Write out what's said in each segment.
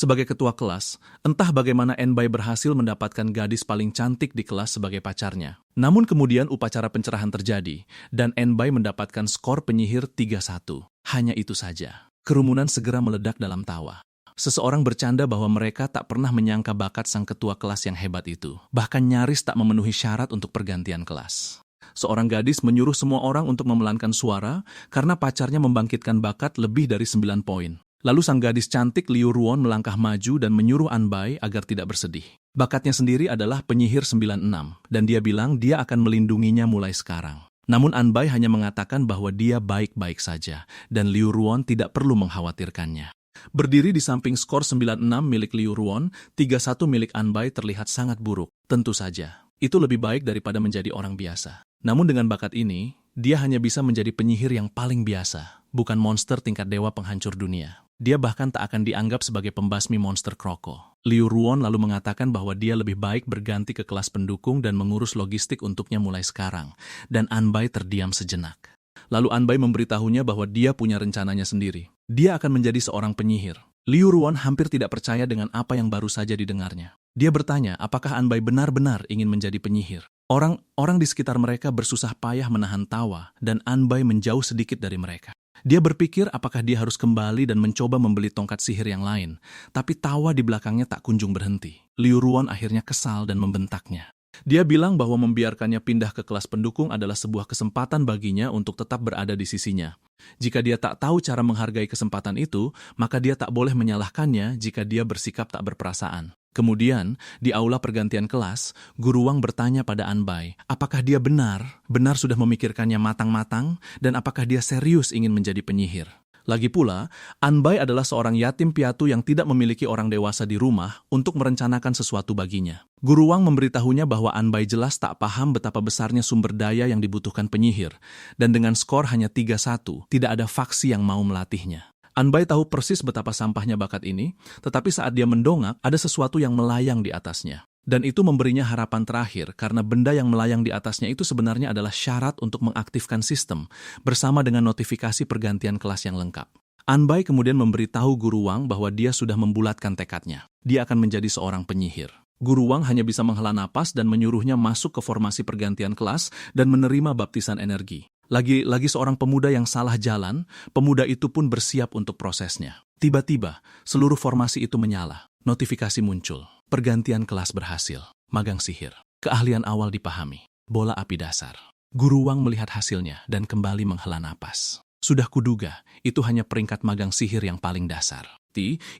Sebagai ketua kelas, entah bagaimana Anbai berhasil mendapatkan gadis paling cantik di kelas sebagai pacarnya. Namun kemudian upacara pencerahan terjadi, dan Anbai mendapatkan skor penyihir 3-1. Hanya itu saja. Kerumunan segera meledak dalam tawa. Seseorang bercanda bahwa mereka tak pernah menyangka bakat sang ketua kelas yang hebat itu. Bahkan nyaris tak memenuhi syarat untuk pergantian kelas. Seorang gadis menyuruh semua orang untuk memelankan suara karena pacarnya membangkitkan bakat lebih dari 9 poin. Lalu sang gadis cantik Liu Ruon melangkah maju dan menyuruh Anbai agar tidak bersedih. Bakatnya sendiri adalah penyihir 96, dan dia bilang dia akan melindunginya mulai sekarang. Namun Anbai hanya mengatakan bahwa dia baik-baik saja, dan Liu Ruon tidak perlu mengkhawatirkannya. Berdiri di samping skor 96 milik Liu Ruon, 3-1 milik Anbai terlihat sangat buruk. Tentu saja, itu lebih baik daripada menjadi orang biasa. Namun dengan bakat ini, dia hanya bisa menjadi penyihir yang paling biasa, bukan monster tingkat dewa penghancur dunia. Dia bahkan tak akan dianggap sebagai pembasmi monster Kroko. Liu Ruon lalu mengatakan bahwa dia lebih baik berganti ke kelas pendukung dan mengurus logistik untuknya mulai sekarang. Dan Anbai terdiam sejenak. Lalu Anbai memberitahunya bahwa dia punya rencananya sendiri. Dia akan menjadi seorang penyihir. Liu Ruon hampir tidak percaya dengan apa yang baru saja didengarnya. Dia bertanya apakah Anbai benar-benar ingin menjadi penyihir. Orang di sekitar mereka bersusah payah menahan tawa dan Anbai menjauh sedikit dari mereka. Dia berpikir apakah dia harus kembali dan mencoba membeli tongkat sihir yang lain, tapi tawa di belakangnya tak kunjung berhenti. Liu Ruon akhirnya kesal dan membentaknya. Dia bilang bahwa membiarkannya pindah ke kelas pendukung adalah sebuah kesempatan baginya untuk tetap berada di sisinya. Jika dia tak tahu cara menghargai kesempatan itu, maka dia tak boleh menyalahkannya jika dia bersikap tak berperasaan. Kemudian, di aula pergantian kelas, Guru Wang bertanya pada Anbai, apakah dia benar sudah memikirkannya matang-matang, dan apakah dia serius ingin menjadi penyihir. Lagi pula, Anbai adalah seorang yatim piatu yang tidak memiliki orang dewasa di rumah untuk merencanakan sesuatu baginya. Guru Wang memberitahunya bahwa Anbai jelas tak paham betapa besarnya sumber daya yang dibutuhkan penyihir, dan dengan skor hanya 3-1, tidak ada faksi yang mau melatihnya. Anbai tahu persis betapa sampahnya bakat ini, tetapi saat dia mendongak, ada sesuatu yang melayang di atasnya. Dan itu memberinya harapan terakhir karena benda yang melayang di atasnya itu sebenarnya adalah syarat untuk mengaktifkan sistem bersama dengan notifikasi pergantian kelas yang lengkap. Anbai kemudian memberitahu Guru Wang bahwa dia sudah membulatkan tekadnya. Dia akan menjadi seorang penyihir. Guru Wang hanya bisa menghela napas dan menyuruhnya masuk ke formasi pergantian kelas dan menerima baptisan energi. Lagi seorang pemuda yang salah jalan, pemuda itu pun bersiap untuk prosesnya. Tiba-tiba, seluruh formasi itu menyala. Notifikasi muncul. Pergantian kelas berhasil. Magang sihir. Keahlian awal dipahami. Bola api dasar. Guru Wang melihat hasilnya dan kembali menghela napas. Sudah kuduga, itu hanya peringkat magang sihir yang paling dasar.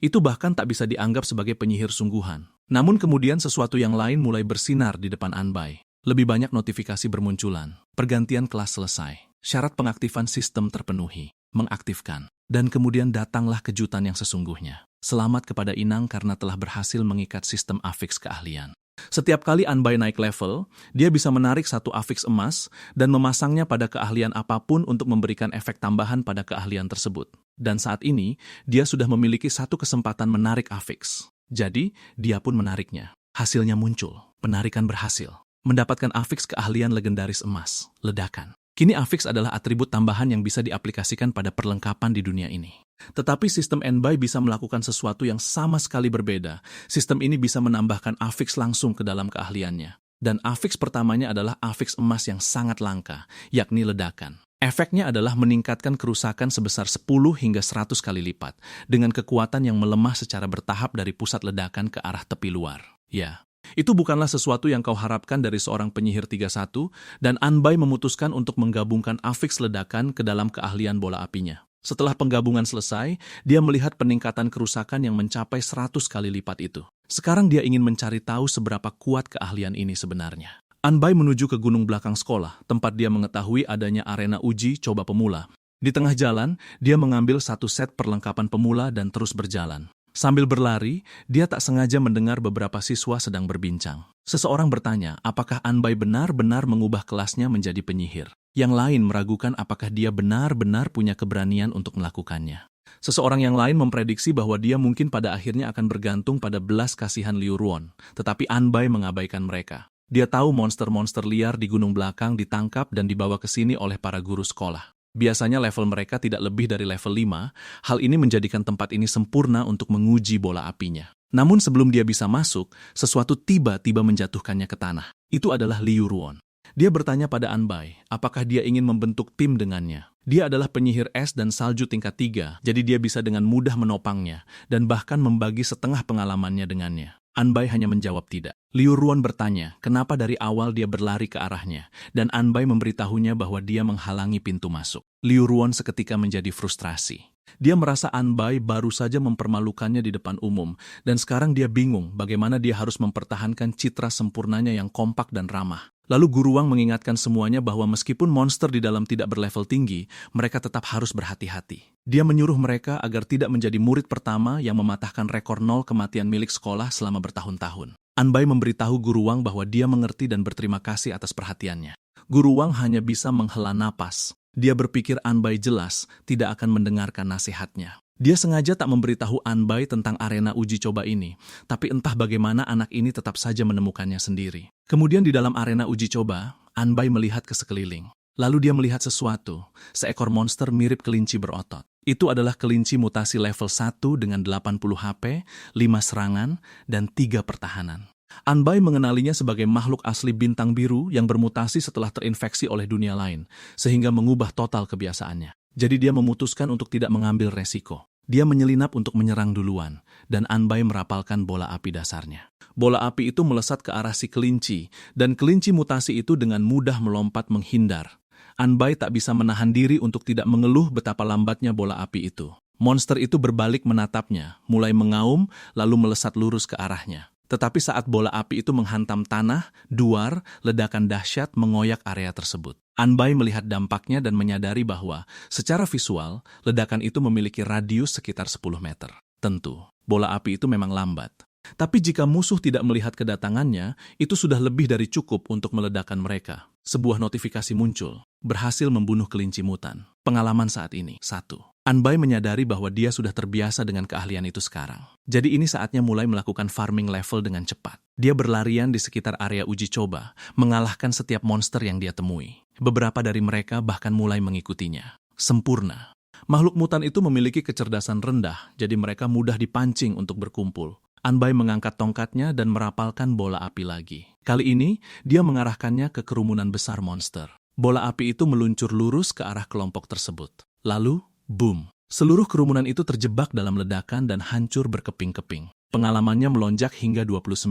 Itu bahkan tak bisa dianggap sebagai penyihir sungguhan. Namun kemudian sesuatu yang lain mulai bersinar di depan Anbai. Lebih banyak notifikasi bermunculan. Pergantian kelas selesai. Syarat pengaktifan sistem terpenuhi. Mengaktifkan. Dan kemudian datanglah kejutan yang sesungguhnya. Selamat kepada Inang karena telah berhasil mengikat sistem afiks keahlian. Setiap kali Anbai naik level, dia bisa menarik satu afiks emas dan memasangnya pada keahlian apapun untuk memberikan efek tambahan pada keahlian tersebut. Dan saat ini, dia sudah memiliki satu kesempatan menarik afiks. Jadi, dia pun menariknya. Hasilnya muncul. Penarikan berhasil. Mendapatkan afiks keahlian legendaris emas, ledakan. Kini afiks adalah atribut tambahan yang bisa diaplikasikan pada perlengkapan di dunia ini. Tetapi sistem Anbai bisa melakukan sesuatu yang sama sekali berbeda. Sistem ini bisa menambahkan afiks langsung ke dalam keahliannya. Dan afiks pertamanya adalah afiks emas yang sangat langka, yakni ledakan. Efeknya adalah meningkatkan kerusakan sebesar 10 hingga 100 kali lipat, dengan kekuatan yang melemah secara bertahap dari pusat ledakan ke arah tepi luar. Ya. Itu bukanlah sesuatu yang kau harapkan dari seorang penyihir 3-1, dan Anbai memutuskan untuk menggabungkan afiks ledakan ke dalam keahlian bola apinya. Setelah penggabungan selesai, dia melihat peningkatan kerusakan yang mencapai 100 kali lipat itu. Sekarang dia ingin mencari tahu seberapa kuat keahlian ini sebenarnya. Anbai menuju ke gunung belakang sekolah, tempat dia mengetahui adanya arena uji coba pemula. Di tengah jalan, dia mengambil satu set perlengkapan pemula dan terus berjalan. Sambil berlari, dia tak sengaja mendengar beberapa siswa sedang berbincang. Seseorang bertanya, apakah Anbai benar-benar mengubah kelasnya menjadi penyihir. Yang lain meragukan apakah dia benar-benar punya keberanian untuk melakukannya. Seseorang yang lain memprediksi bahwa dia mungkin pada akhirnya akan bergantung pada belas kasihan Liu Ruon, tetapi Anbai mengabaikan mereka. Dia tahu monster-monster liar di gunung belakang ditangkap dan dibawa ke sini oleh para guru sekolah. Biasanya level mereka tidak lebih dari level 5, hal ini menjadikan tempat ini sempurna untuk menguji bola apinya. Namun sebelum dia bisa masuk, sesuatu tiba-tiba menjatuhkannya ke tanah. Itu adalah Liu Ruon. Dia bertanya pada Anbai, apakah dia ingin membentuk tim dengannya. Dia adalah penyihir es dan salju tingkat 3, jadi dia bisa dengan mudah menopangnya, dan bahkan membagi setengah pengalamannya dengannya. Anbai hanya menjawab tidak. Liu Ruon bertanya, kenapa dari awal dia berlari ke arahnya, dan Anbai memberitahunya bahwa dia menghalangi pintu masuk. Liu Ruon seketika menjadi frustrasi. Dia merasa Anbai baru saja mempermalukannya di depan umum, dan sekarang dia bingung bagaimana dia harus mempertahankan citra sempurnanya yang kompak dan ramah. Lalu Guru Wang mengingatkan semuanya bahwa meskipun monster di dalam tidak berlevel tinggi, mereka tetap harus berhati-hati. Dia menyuruh mereka agar tidak menjadi murid pertama yang mematahkan rekor 0 kematian milik sekolah selama bertahun-tahun. Anbai memberitahu Guru Wang bahwa dia mengerti dan berterima kasih atas perhatiannya. Guru Wang hanya bisa menghela napas. Dia berpikir Anbai jelas tidak akan mendengarkan nasihatnya. Dia sengaja tak memberitahu Anbai tentang arena uji coba ini, tapi entah bagaimana anak ini tetap saja menemukannya sendiri. Kemudian di dalam arena uji coba, Anbai melihat ke sekeliling. Lalu dia melihat sesuatu, seekor monster mirip kelinci berotot. Itu adalah kelinci mutasi level 1 dengan 80 HP, 5 serangan, dan 3 pertahanan. Anbai mengenalinya sebagai makhluk asli bintang biru yang bermutasi setelah terinfeksi oleh dunia lain, sehingga mengubah total kebiasaannya. Jadi dia memutuskan untuk tidak mengambil resiko. Dia menyelinap untuk menyerang duluan, dan Anbai merapalkan bola api dasarnya. Bola api itu melesat ke arah si kelinci, dan kelinci mutasi itu dengan mudah melompat menghindar. Anbai tak bisa menahan diri untuk tidak mengeluh betapa lambatnya bola api itu. Monster itu berbalik menatapnya, mulai mengaum, lalu melesat lurus ke arahnya. Tetapi saat bola api itu menghantam tanah, duar, ledakan dahsyat mengoyak area tersebut. Anbai melihat dampaknya dan menyadari bahwa, secara visual, ledakan itu memiliki radius sekitar 10 meter. Tentu, bola api itu memang lambat. Tapi jika musuh tidak melihat kedatangannya, itu sudah lebih dari cukup untuk meledakkan mereka. Sebuah notifikasi muncul, berhasil membunuh kelinci mutan. Pengalaman saat ini, 1. Anbai menyadari bahwa dia sudah terbiasa dengan keahlian itu sekarang. Jadi ini saatnya mulai melakukan farming level dengan cepat. Dia berlarian di sekitar area uji coba, mengalahkan setiap monster yang dia temui. Beberapa dari mereka bahkan mulai mengikutinya. Sempurna. Makhluk mutan itu memiliki kecerdasan rendah, jadi mereka mudah dipancing untuk berkumpul. Anbai mengangkat tongkatnya dan merapalkan bola api lagi. Kali ini, dia mengarahkannya ke kerumunan besar monster. Bola api itu meluncur lurus ke arah kelompok tersebut. Lalu, boom! Seluruh kerumunan itu terjebak dalam ledakan dan hancur berkeping-keping. Pengalamannya melonjak hingga 29,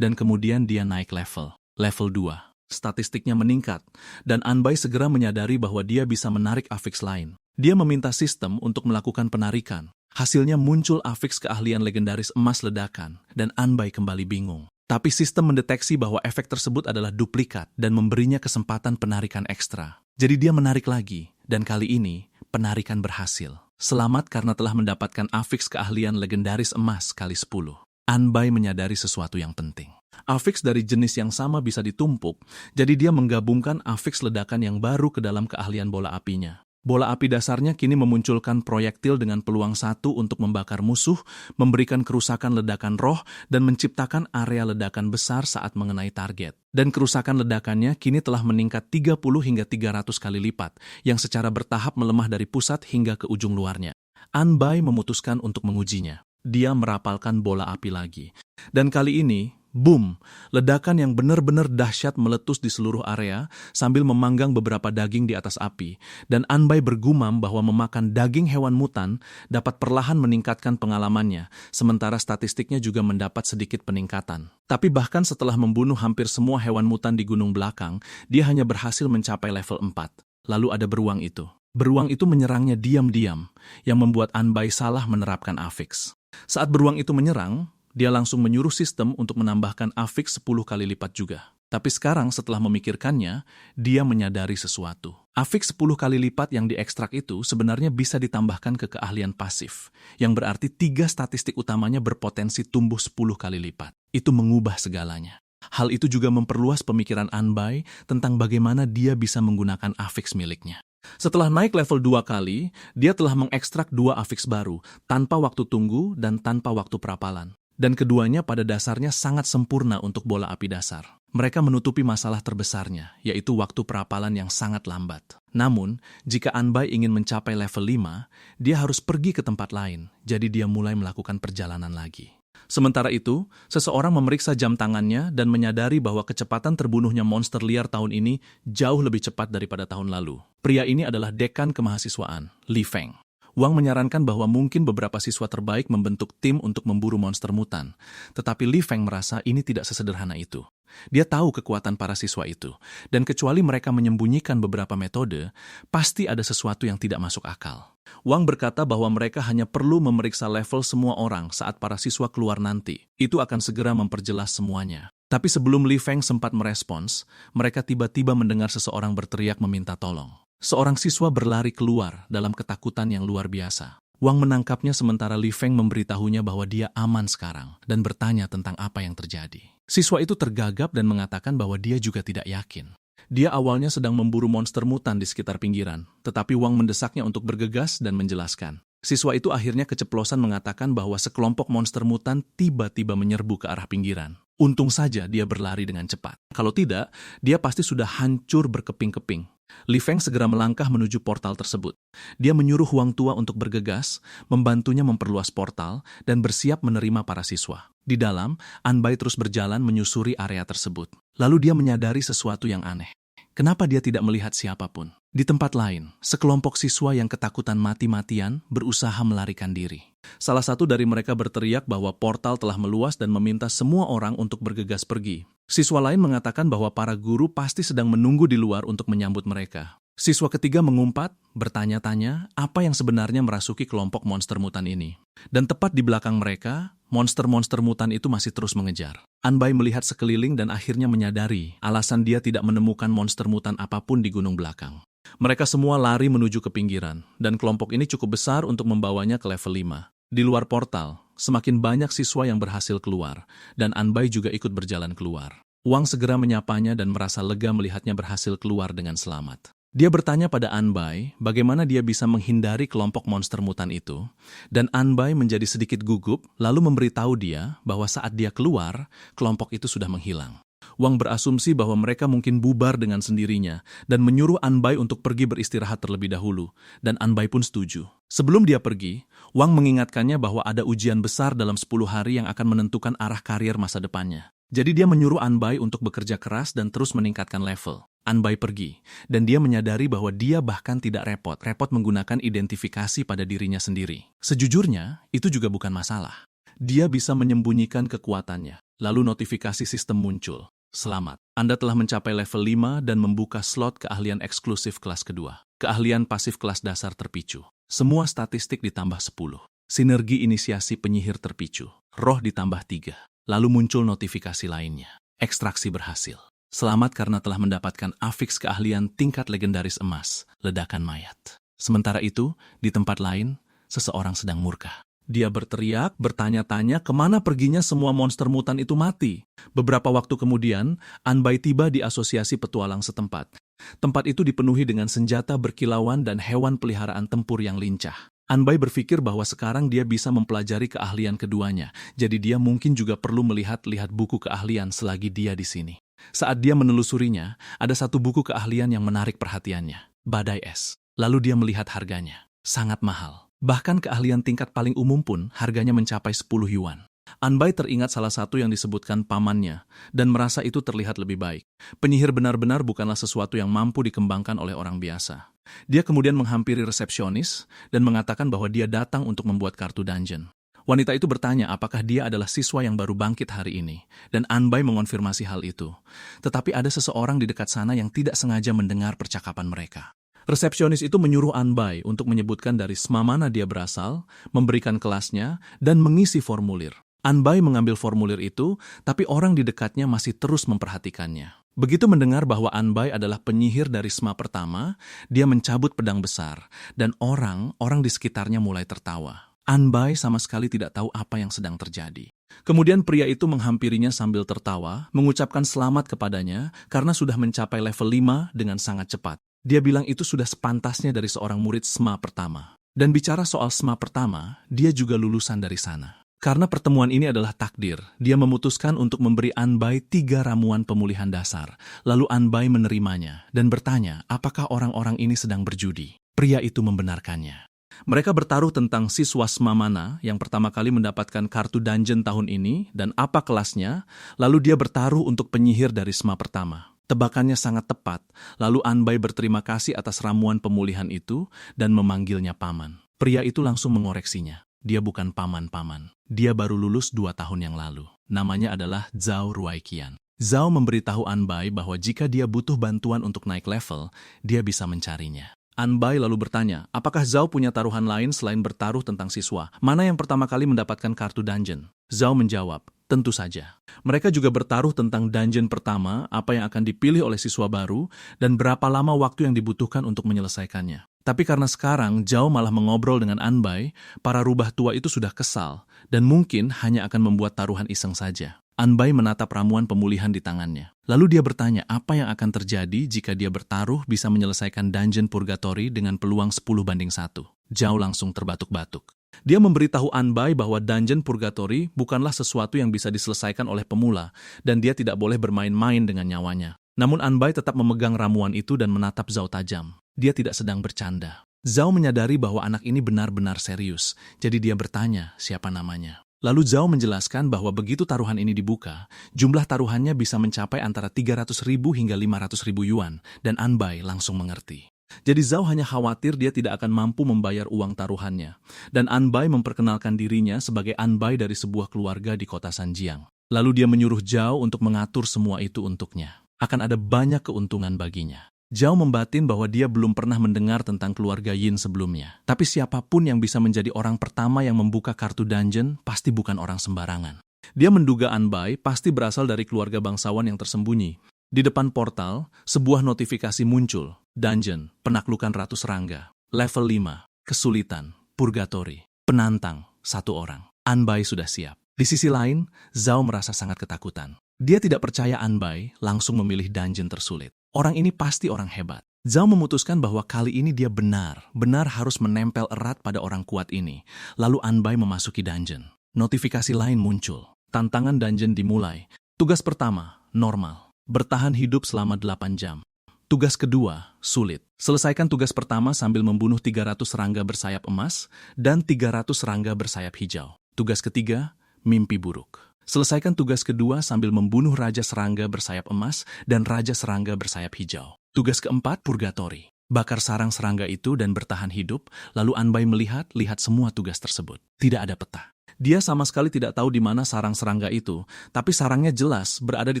dan kemudian dia naik level. Level 2. Statistiknya meningkat, dan Anbai segera menyadari bahwa dia bisa menarik afiks lain. Dia meminta sistem untuk melakukan penarikan. Hasilnya muncul afiks keahlian legendaris emas ledakan, dan Anbai kembali bingung. Tapi sistem mendeteksi bahwa efek tersebut adalah duplikat dan memberinya kesempatan penarikan ekstra. Jadi dia menarik lagi, dan kali ini penarikan berhasil. Selamat karena telah mendapatkan afiks keahlian legendaris emas kali 10. Anbai menyadari sesuatu yang penting. Afiks dari jenis yang sama bisa ditumpuk, jadi dia menggabungkan afiks ledakan yang baru ke dalam keahlian bola apinya. Bola api dasarnya kini memunculkan proyektil dengan peluang 1 untuk membakar musuh, memberikan kerusakan ledakan roh, dan menciptakan area ledakan besar saat mengenai target. Dan kerusakan ledakannya kini telah meningkat 30 hingga 300 kali lipat, yang secara bertahap melemah dari pusat hingga ke ujung luarnya. Anbai memutuskan untuk mengujinya. Dia merapalkan bola api lagi. Dan kali ini, boom, ledakan yang benar-benar dahsyat meletus di seluruh area sambil memanggang beberapa daging di atas api, dan Anbai bergumam bahwa memakan daging hewan mutan dapat perlahan meningkatkan pengalamannya, sementara statistiknya juga mendapat sedikit peningkatan. Tapi bahkan setelah membunuh hampir semua hewan mutan di gunung belakang, dia hanya berhasil mencapai level 4. Lalu ada beruang itu. Beruang itu menyerangnya diam-diam, yang membuat Anbai salah menerapkan afiks. Saat beruang itu menyerang, dia langsung menyuruh sistem untuk menambahkan afiks 10 kali lipat juga. Tapi sekarang setelah memikirkannya, dia menyadari sesuatu. Afiks 10 kali lipat yang diekstrak itu sebenarnya bisa ditambahkan ke keahlian pasif, yang berarti 3 statistik utamanya berpotensi tumbuh 10 kali lipat. Itu mengubah segalanya. Hal itu juga memperluas pemikiran Anbai tentang bagaimana dia bisa menggunakan afiks miliknya. Setelah naik level 2 kali, dia telah mengekstrak 2 afiks baru, tanpa waktu tunggu dan tanpa waktu perapalan. Dan keduanya pada dasarnya sangat sempurna untuk bola api dasar. Mereka menutupi masalah terbesarnya, yaitu waktu perapalan yang sangat lambat. Namun, jika Anbai ingin mencapai level 5, dia harus pergi ke tempat lain, jadi dia mulai melakukan perjalanan lagi. Sementara itu, seseorang memeriksa jam tangannya dan menyadari bahwa kecepatan terbunuhnya monster liar tahun ini jauh lebih cepat daripada tahun lalu. Pria ini adalah dekan kemahasiswaan, Li Feng. Wang menyarankan bahwa mungkin beberapa siswa terbaik membentuk tim untuk memburu monster mutan, tetapi Li Feng merasa ini tidak sesederhana itu. Dia tahu kekuatan para siswa itu, dan kecuali mereka menyembunyikan beberapa metode, pasti ada sesuatu yang tidak masuk akal. Wang berkata bahwa mereka hanya perlu memeriksa level semua orang saat para siswa keluar nanti. Itu akan segera memperjelas semuanya. Tapi sebelum Li Feng sempat merespons, mereka tiba-tiba mendengar seseorang berteriak meminta tolong. Seorang siswa berlari keluar dalam ketakutan yang luar biasa. Wang menangkapnya sementara Li Feng memberitahunya bahwa dia aman sekarang dan bertanya tentang apa yang terjadi. Siswa itu tergagap dan mengatakan bahwa dia juga tidak yakin. Dia awalnya sedang memburu monster mutan di sekitar pinggiran, tetapi Wang mendesaknya untuk bergegas dan menjelaskan. Siswa itu akhirnya keceplosan mengatakan bahwa sekelompok monster mutan tiba-tiba menyerbu ke arah pinggiran. Untung saja dia berlari dengan cepat. Kalau tidak, dia pasti sudah hancur berkeping-keping. Li Feng segera melangkah menuju portal tersebut. Dia menyuruh Huang Tua untuk bergegas, membantunya memperluas portal, dan bersiap menerima para siswa. Di dalam, Anbai terus berjalan menyusuri area tersebut. Lalu dia menyadari sesuatu yang aneh. Kenapa dia tidak melihat siapapun? Di tempat lain, sekelompok siswa yang ketakutan mati-matian berusaha melarikan diri. Salah satu dari mereka berteriak bahwa portal telah meluas dan meminta semua orang untuk bergegas pergi. Siswa lain mengatakan bahwa para guru pasti sedang menunggu di luar untuk menyambut mereka. Siswa ketiga mengumpat, bertanya-tanya apa yang sebenarnya merasuki kelompok monster mutan ini. Dan tepat di belakang mereka, monster-monster mutan itu masih terus mengejar. Anbai melihat sekeliling dan akhirnya menyadari alasan dia tidak menemukan monster mutan apapun di gunung belakang. Mereka semua lari menuju ke pinggiran, dan kelompok ini cukup besar untuk membawanya ke level 5. Di luar portal, semakin banyak siswa yang berhasil keluar, dan Anbai juga ikut berjalan keluar. Wang segera menyapanya dan merasa lega melihatnya berhasil keluar dengan selamat. Dia bertanya pada Anbai bagaimana dia bisa menghindari kelompok monster mutan itu, dan Anbai menjadi sedikit gugup lalu memberitahu dia bahwa saat dia keluar, kelompok itu sudah menghilang. Wang berasumsi bahwa mereka mungkin bubar dengan sendirinya dan menyuruh Anbai untuk pergi beristirahat terlebih dahulu, dan Anbai pun setuju. Sebelum dia pergi, Wang mengingatkannya bahwa ada ujian besar dalam 10 hari yang akan menentukan arah karier masa depannya. Jadi dia menyuruh Anbai untuk bekerja keras dan terus meningkatkan level. Anbai pergi, dan dia menyadari bahwa dia bahkan tidak repot menggunakan identifikasi pada dirinya sendiri. Sejujurnya, itu juga bukan masalah. Dia bisa menyembunyikan kekuatannya, lalu notifikasi sistem muncul. Selamat, Anda telah mencapai level 5 dan membuka slot keahlian eksklusif kelas kedua. Keahlian pasif kelas dasar terpicu. Semua statistik ditambah 10. Sinergi inisiasi penyihir terpicu. Roh ditambah 3. Lalu muncul notifikasi lainnya. Ekstraksi berhasil. Selamat karena telah mendapatkan afiks keahlian tingkat legendaris emas, ledakan mayat. Sementara itu, di tempat lain, seseorang sedang murka. Dia berteriak, bertanya-tanya kemana perginya semua monster mutan itu mati. Beberapa waktu kemudian, Anbai tiba di asosiasi petualang setempat. Tempat itu dipenuhi dengan senjata berkilauan dan hewan peliharaan tempur yang lincah. Anbai berpikir bahwa sekarang dia bisa mempelajari keahlian keduanya, jadi dia mungkin juga perlu melihat buku keahlian selagi dia di sini. Saat dia menelusurinya, ada satu buku keahlian yang menarik perhatiannya, Badai Es. Lalu dia melihat harganya, sangat mahal. Bahkan keahlian tingkat paling umum pun harganya mencapai 10 yuan. Anbai teringat salah satu yang disebutkan pamannya dan merasa itu terlihat lebih baik. Penyihir benar-benar bukanlah sesuatu yang mampu dikembangkan oleh orang biasa. Dia kemudian menghampiri resepsionis dan mengatakan bahwa dia datang untuk membuat kartu dungeon. Wanita itu bertanya apakah dia adalah siswa yang baru bangkit hari ini, dan Anbai mengonfirmasi hal itu. Tetapi ada seseorang di dekat sana yang tidak sengaja mendengar percakapan mereka. Resepsionis itu menyuruh Anbai untuk menyebutkan dari SMA mana dia berasal, memberikan kelasnya, dan mengisi formulir. Anbai mengambil formulir itu, tapi orang di dekatnya masih terus memperhatikannya. Begitu mendengar bahwa Anbai adalah penyihir dari SMA pertama, dia mencabut pedang besar, dan orang di sekitarnya mulai tertawa. Anbai sama sekali tidak tahu apa yang sedang terjadi. Kemudian pria itu menghampirinya sambil tertawa, mengucapkan selamat kepadanya karena sudah mencapai level 5 dengan sangat cepat. Dia bilang itu sudah sepantasnya dari seorang murid SMA pertama. Dan bicara soal SMA pertama, dia juga lulusan dari sana. Karena pertemuan ini adalah takdir, dia memutuskan untuk memberi Anbai 3 ramuan pemulihan dasar. Lalu Anbai menerimanya dan bertanya apakah orang-orang ini sedang berjudi. Pria itu membenarkannya. Mereka bertaruh tentang siswa mana yang pertama kali mendapatkan kartu dungeon tahun ini dan apa kelasnya, lalu dia bertaruh untuk penyihir dari SMA pertama. Tebakannya sangat tepat, lalu Anbai berterima kasih atas ramuan pemulihan itu dan memanggilnya paman. Pria itu langsung mengoreksinya. Dia bukan paman-paman. Dia baru lulus 2 tahun yang lalu. Namanya adalah Zhao Ruaiqian. Zhao memberitahu Anbai bahwa jika dia butuh bantuan untuk naik level, dia bisa mencarinya. Anbai lalu bertanya, apakah Zhao punya taruhan lain selain bertaruh tentang siswa? Mana yang pertama kali mendapatkan kartu dungeon? Zhao menjawab, tentu saja. Mereka juga bertaruh tentang dungeon pertama, apa yang akan dipilih oleh siswa baru, dan berapa lama waktu yang dibutuhkan untuk menyelesaikannya. Tapi karena sekarang Zhao malah mengobrol dengan Anbai, para rubah tua itu sudah kesal, dan mungkin hanya akan membuat taruhan iseng saja. Anbai menatap ramuan pemulihan di tangannya. Lalu dia bertanya apa yang akan terjadi jika dia bertaruh bisa menyelesaikan dungeon purgatory dengan peluang 10/1. Zhao langsung terbatuk-batuk. Dia memberitahu Anbai bahwa dungeon purgatory bukanlah sesuatu yang bisa diselesaikan oleh pemula, dan dia tidak boleh bermain-main dengan nyawanya. Namun Anbai tetap memegang ramuan itu dan menatap Zhao tajam. Dia tidak sedang bercanda. Zhao menyadari bahwa anak ini benar-benar serius, jadi dia bertanya siapa namanya. Lalu Zhao menjelaskan bahwa begitu taruhan ini dibuka, jumlah taruhannya bisa mencapai antara 300.000 hingga 500.000 yuan, dan Anbai langsung mengerti. Jadi Zhao hanya khawatir dia tidak akan mampu membayar uang taruhannya, dan Anbai memperkenalkan dirinya sebagai Anbai dari sebuah keluarga di kota Sanjiang. Lalu dia menyuruh Zhao untuk mengatur semua itu untuknya. Akan ada banyak keuntungan baginya. Zhao membatin bahwa dia belum pernah mendengar tentang keluarga Yin sebelumnya. Tapi siapapun yang bisa menjadi orang pertama yang membuka kartu dungeon pasti bukan orang sembarangan. Dia menduga Anbai pasti berasal dari keluarga bangsawan yang tersembunyi. Di depan portal, sebuah notifikasi muncul. Dungeon, penaklukan Ratu Serangga. Level 5, kesulitan, purgatory, penantang, 1 orang. Anbai sudah siap. Di sisi lain, Zhao merasa sangat ketakutan. Dia tidak percaya Anbai langsung memilih dungeon tersulit. Orang ini pasti orang hebat. Zhao memutuskan bahwa kali ini dia benar harus menempel erat pada orang kuat ini. Lalu Anbai memasuki dungeon. Notifikasi lain muncul. Tantangan dungeon dimulai. Tugas pertama, normal. Bertahan hidup selama 8 jam. Tugas kedua, sulit. Selesaikan tugas pertama sambil membunuh 300 serangga bersayap emas dan 300 serangga bersayap hijau. Tugas ketiga, mimpi buruk. Selesaikan tugas kedua sambil membunuh Raja Serangga bersayap emas dan Raja Serangga bersayap hijau. Tugas keempat, purgatory. Bakar sarang serangga itu dan bertahan hidup, lalu Anbai melihat semua tugas tersebut. Tidak ada peta. Dia sama sekali tidak tahu di mana sarang serangga itu, tapi sarangnya jelas berada di